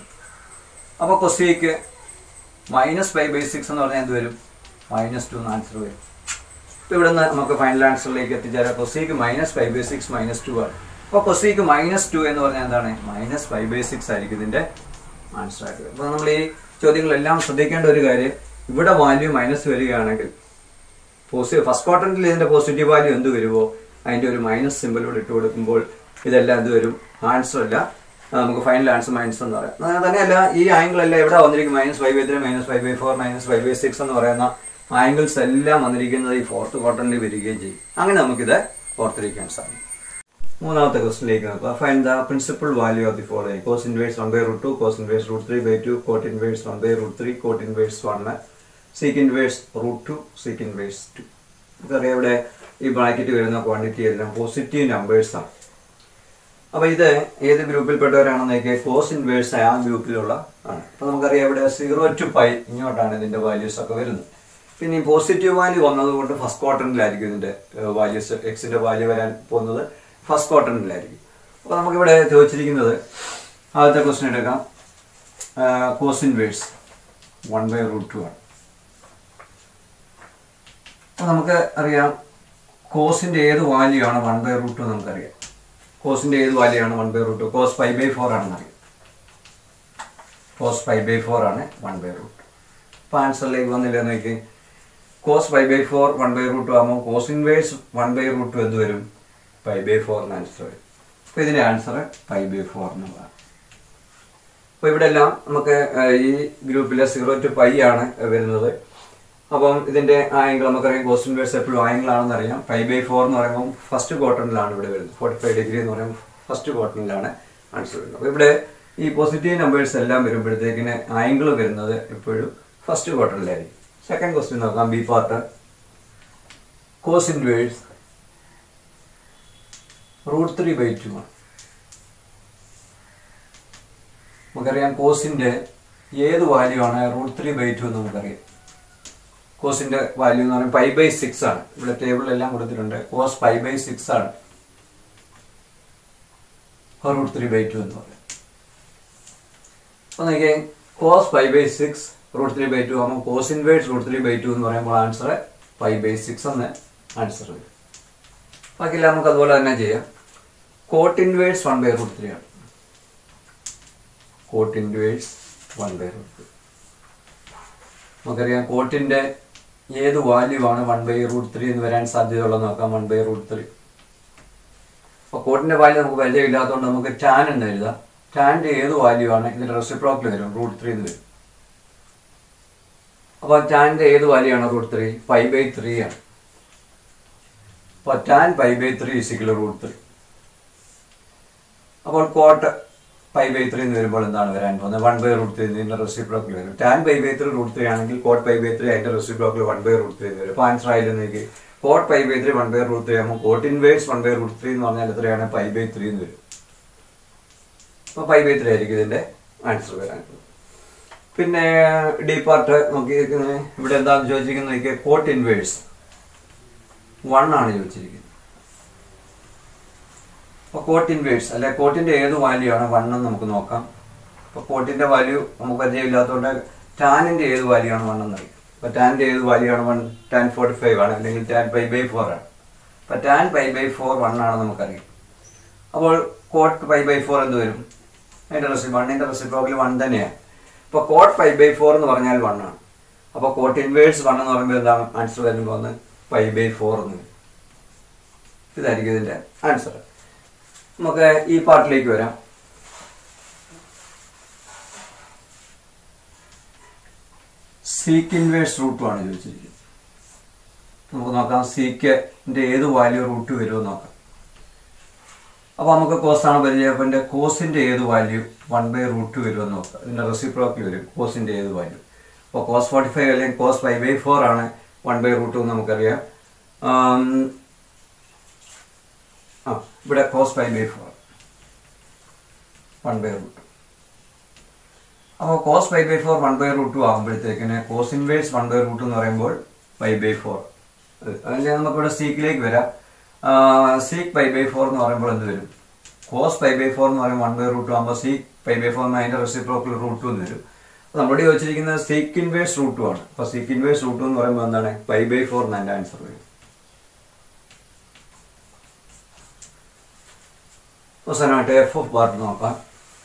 Speaker 1: അപ്പോൾ കൊസീക്ക് -π/6 എന്ന് പറഞ്ഞാൽ എന്ത് വരും? -2 എന്ന് ആൻസർ വരും. അപ്പോൾ ഇവിടെ നിന്ന് നമുക്ക് ഫൈനൽ ആൻസറിലേക്ക് എത്തിച്ചേരാം. കൊസീക്ക് -π/6 -2 ആണ്. അപ്പോൾ കൊസീക്ക് -2 എന്ന് പറഞ്ഞാൽ എന്താണ്? -π/6 ആയിരിക്കും ഇതിന്റെ ആൻസർ ആയിട്ട്. അപ്പോൾ നമ്മൾ ഈ ചോദ്യങ്ങളെല്ലാം ശ്രദ്ധിക്കേണ്ട ഒരു കാര്യം, ഇവിടെ വാല്യൂ മൈനസ് വരികയാണെങ്കിൽ ഫസ്റ്റ് ക്വാഡ്രന്റിൽ ഇതിന്റെ പോസിറ്റീവ് വാല്യൂ എന്ത് വരുമോ അതിന്റെ ഒരു മൈനസ് സിമ്പിളോട് ഇട്ട് കൊടുക്കുമ്പോൾ ഇതെല്ലാം എന്ത് വരും? ആൻസർ അല്ല, നമുക്ക് ഫൈനൽ ആൻസർ മൈനസ് എന്ന് പറയാം. തന്നെയല്ല ഈ ആംഗിൾ എല്ലാം എവിടെ വന്നിരിക്കും? -5/3 -5/4 -5/6 എന്ന് പറയുന്ന ആംഗിൾസ് എല്ലാം വന്നിരിക്കുന്നത് ഈ ഫോർത്ത് ക്വാഡ്രന്റിൽ വരികയും ചെയ്യും. അങ്ങനെ നമുക്കിത് ഓർത്തിരിക്കാൻ സാധിക്കും. മൂന്നാമത്തെ ക്വസ്റ്റിലേക്ക് നോക്കാം. Find the principal value of the following: cos inverse 1/√2, cos inverse √3/2, cot inverse 1/√3, cot inverse 1, sec inverse √2, sec inverse 2. നമുക്കറിയാം ഇവിടെ ഈ ബ്രാക്കറ്റ് വരുന്ന ക്വാണ്ടിറ്റി എല്ലാം പോസിറ്റീവ് നമ്പേഴ്സ് ആണ്. അപ്പോൾ ഇത് ഏത് ഗ്രൂപ്പിൽപ്പെട്ടവരാണെന്ന് നോക്കിയാൽ കോസ് ഇൻവേഴ്സ് ആ ഗ്രൂപ്പിലുള്ള ആണ്. അപ്പോൾ നമുക്കറിയാം ഇവിടെ 0 to π ഇങ്ങോട്ടാണ് ഇതിന്റെ വാല്യൂസ് ഒക്കെ വരുന്നത്. പിന്നെ ഈ പോസിറ്റീവ് വാല്യൂ വന്നതുകൊണ്ട് ഫസ്റ്റ് ക്വാഡ്രന്റിലായിരിക്കും ഇതിന്റെ വാല്യൂസ്, എക്സിന്റെ വാല്യൂ വരാൻ പോകുന്നത് ഫസ്റ്റ് ക്വാഡ്രന്റിലായിരിക്കും. അപ്പോൾ നമുക്കിവിടെ ചോദിച്ചിരിക്കുന്നത് ആദ്യത്തെ ക്വസ്റ്റ്യൻ എടുക്കാം. കോസ് ഇൻവേഴ്സ് 1/√2 ആണ്. അപ്പോൾ നമുക്ക് അറിയാം കോസിന്റെ ഏത് വാല്യൂ ആണ് 1/√2 നമുക്കറിയാം. കോസിന്റെ ഏത് വാല്യൂ ആണ് 1/√2? cos π/4 ആണെന്ന് അറിയാം. cos π/4 ആണ് 1/√2. അപ്പോൾ ആൻസറിലേക്ക് വന്നില്ല നോക്കി. cos π/4 1/√2 ആകുമ്പോൾ കോസ് ഇൻവേഴ്സ് 1/√2 എന്ത് വരും? π/4 ആൻസർ വരും. അപ്പോൾ ഇതിന്റെ ആൻസർ π/4 എന്നുള്ളതാണ്. അപ്പോൾ ഇവിടെ എല്ലാം നമുക്ക് ഈ ഗ്രൂപ്പിലെ 0 to π ആണ് വരുന്നത്. അപ്പം ഇതിന്റെ ആംഗിൾ നമുക്കറിയാം. കോസ് ഇൻവേഴ്സ് എപ്പോഴും ആംഗിൾ ആണെന്ന് അറിയാം. π/4 എന്ന് പറയുമ്പോൾ ഫസ്റ്റ് ക്വാർട്ടറിലാണ് ഇവിടെ വരുന്നത്. 45 ഡിഗ്രി എന്ന് പറയുമ്പോൾ ഫസ്റ്റ് ക്വാർട്ടറിലാണ് ആൻസർ വരുന്നത്. അപ്പോൾ ഇവിടെ ഈ പോസിറ്റീവ് നമ്പേഴ്സ് എല്ലാം വരുമ്പോഴത്തേക്കിന് ആംഗിൾ വരുന്നത് എപ്പോഴും ഫസ്റ്റ് ക്വാർട്ടറിലായിരിക്കും. സെക്കൻഡ് ക്വസ്റ്റ്യൻ നോക്കാം. B part. കോസ് ഇൻവേഴ്സ് √3/2 ആണ്. നമുക്കറിയാം കോസിന്റെ ഏത് വാല്യൂ ആണ് √3/2 എന്ന് നമുക്കറിയാം. കോസിന്റെ വാല്യൂ എന്ന് പറയുന്നത് π/6 ആണ്. ഇവിടെ ടേബിളിലെല്ലാം കൊടുത്തിട്ടുണ്ട്. കോസ് π/6 ആണ് √3/2 എന്ന് പറയും. അപ്പോൾ നോക്കിയാൽ കോസ് π/6 √3/2 ആകുമ്പോൾ കോസ് ഇൻവേഴ്സ് √3/2 എന്ന് പറയുമ്പോൾ ആൻസർ π/6 എന്ന് ആൻസർ വരും. ബാക്കിയെല്ലാം നമുക്ക് അതുപോലെ തന്നെ ചെയ്യാം. കോട്ട് ഇൻവേഴ്സ് 1/√3 ആണ്. Cot inverse 1/√3. നമുക്കറിയാം കോട്ടിന്റെ ഏത് വാല്യൂ ആണ് 1/√3 എന്ന് വരാൻ സാധ്യതയുള്ളത് നോക്കാം. 1/√3. അപ്പോൾ കോട്ടിന്റെ വാല്യൂ നമുക്ക് പരിചയമില്ലാത്തതുകൊണ്ട് നമുക്ക് ടാൻ എന്ന് എഴുതാം. ടാൻ്റെ ഏത് വാല്യൂ ആണ് ഇതിന്റെ റെസിപ്രോക്കൽ വരും? √3 എന്ന് വരും. അപ്പോൾ ടാൻ്റെ ഏത് വാല്യൂ ആണ് √3? π/3 ആണ്. അപ്പോൾ ടാൻ π/3 √3. അപ്പോൾ കോട്ട് π/3 എന്ന് വരുമ്പോൾ എന്താണ് വരാൻ പോകുന്നത്? 1/√3 ഇതിന്റെ റെസിപ്രോക്കൽ വരും. ടാൻ π/3 √3 ആണെങ്കിൽ കോട്ട് π/3 അതിന്റെ റെസിപ്രോക്കൽ 1/√3 എന്ന് വരും. അപ്പോൾ ആൻസർ ആയില്ലെന്ന് നോക്കി. കോട്ട് π/3 1/√3 ആകുമ്പോൾ കോട്ട് ഇൻവേഴ്സ് 1/√3 എന്ന് പറഞ്ഞാൽ എത്രയാണ്? π/3 എന്ന് വരും. അപ്പോൾ π/3 ആയിരിക്കും ഇതിന്റെ ആൻസർ വരാൻ. പിന്നെ ഡി പാർട്ട് നോക്കി ഇവിടെ എന്താണെന്ന് ചോദിച്ചിരിക്കുന്നത് നോക്കിയാൽ കോട്ട് ഇൻവേഴ്സ് 1 ആണ് ചോദിച്ചിരിക്കുന്നത്. അപ്പോൾ കോട്ട് ഇൻവേഴ്സ് അല്ലെ കോട്ടിന്റെ ഏത് വാല്യൂ ആണ് 1 എന്ന് നമുക്ക് നോക്കാം. അപ്പോൾ കോട്ടിന്റെ വാല്യൂ നമുക്ക് പരിചയമില്ലാത്തതുകൊണ്ട് ടാനിന്റെ ഏത് വാല്യൂ ആണ് 1 എന്നറിയാം. അപ്പോൾ ടാനിന്റെ ഏത് വാല്യൂ ആണ് 1? ടാൻ 45 ആണ്, അല്ലെങ്കിൽ ടാൻ π/4 ആണ്. അപ്പോൾ ടാൻ π/4 1 ആണ് നമുക്കറിയാം. അപ്പോൾ കോട്ട് π/4 എന്ത് വരും? അതിന്റെ റെസിപ്രോക്കൽ 1 തന്നെയാണ്. അപ്പോൾ കോട്ട് π/4 എന്ന് പറഞ്ഞാൽ 1 ആണ്. അപ്പോൾ കോട്ട് ഇൻവേഴ്സ് 1 എന്ന് പറയുമ്പോൾ എന്താണ് ആൻസർ വരുമ്പോൾ ഒന്ന് π/4 എന്ന് വരും. ഇതായിരിക്കും ഇതിന്റെ ആൻസർ. നമുക്ക് ഈ പാർട്ടിലേക്ക് വരാം. സീക്ക് ഇൻവേഴ്സ് റൂട്ടും ആണ് ചോദിച്ചിരിക്കുന്നത്. നമുക്ക് നോക്കാം സീക്കിൻ്റെ ഏത് വാല്യൂ റൂട്ട് വരുമെന്ന് നോക്കാം. അപ്പോൾ നമുക്ക് കോസാണ് പരിചയം. അപ്പോൾ എൻ്റെ കോസിൻ്റെ ഏത് വാല്യൂ 1/√2 വരുമെന്ന് നോക്കാം. ഇതിൻ്റെ റെസിപ്രോക്കൽ വരും കോസിൻ്റെ ഏത് വാല്യൂ. അപ്പോൾ cos 45 അല്ലെങ്കിൽ cos π/4 ആണ് 1/√2 എന്ന് നമുക്കറിയാം. ഇവിടെ cos π/4 1/√2. അപ്പോൾ cos π/4 1/√2 ആകുമ്പോഴത്തേക്കിന് cos ഇൻവേഴ്സ് 1/√2 എന്ന് പറയുമ്പോൾ π/4. അതിൽ നമുക്കിവിടെ സീക്കിലേക്ക് വരാം. സീക്ക് π/4 എന്ന് പറയുമ്പോൾ എന്ത് വരും? cos π/4 എന്ന് പറയുമ്പോൾ 1/√2 ആകുമ്പോൾ സീക്ക് π/4 എന്ന് അതിൻ്റെ റെസിപ്രോക്കൽ √2 എന്ന് വരും. അപ്പോൾ നമ്മുടെ ചോദിച്ചിരിക്കുന്നത് സീക്ക് ഇൻവേഴ്സ് √2 ആണ്. അപ്പോൾ സീക്ക് ഇൻവേഴ്സ് √2 എന്ന് പറയുമ്പോൾ എന്താണ്? π/4 എന്ന് എൻ്റെ ആൻസർ വരും. അവസാനമായിട്ട് എഫ് ഓഫ് പാർട്ട് നോക്കാം.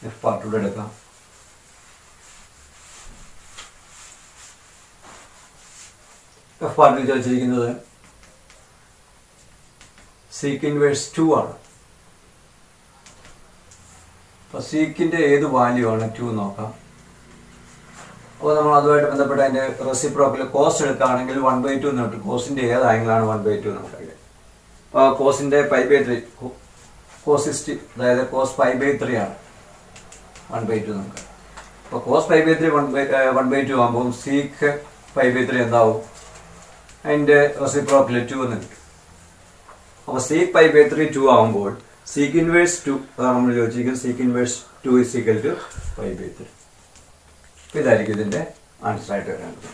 Speaker 1: എഫ് പാർട്ട് ഇവിടെ എടുക്കാം. എഫ് പാർട്ടിൽ ചോദിച്ചിരിക്കുന്നത് സീക്ക് ഇൻവേഴ്സ് 2 ആണ്. അപ്പോൾ സീക്കിൻ്റെ ഏത് വാല്യൂ ആണ് 2 നോക്കാം. അപ്പോൾ നമ്മൾ അതുമായിട്ട് ബന്ധപ്പെട്ട അതിൻ്റെ റെസിപ്രോക്കൽ കോസ് എടുക്കുകയാണെങ്കിൽ 1/2 എന്ന് കിട്ടും. കോസിൻ്റെ ഏത് ആംഗിളാണ് 1/2 നമുക്കറിയാം. അപ്പോൾ കോസിൻ്റെ π/3 cos 60, അതായത് cos π/3 ആണ് 1/2 നമുക്ക്. അപ്പോൾ cos π/3 1/2 ആകുമ്പോൾ സീക്ക് π/3 എന്താവും? അതിൻ്റെ റെസിപ്രോക്കൽ 2 എന്ന് കിട്ടും. അപ്പോൾ സീക്ക് π/3 2 ആകുമ്പോൾ സീക്ക് ഇൻവേഴ്സ് 2 അതാണ് നമ്മൾ ചോദിച്ചിരിക്കുന്നത്. Sec inverse 2 = π/3. ഇതായിരിക്കും ഇതിൻ്റെ ആൻസറായിട്ട് വരേണ്ടത്.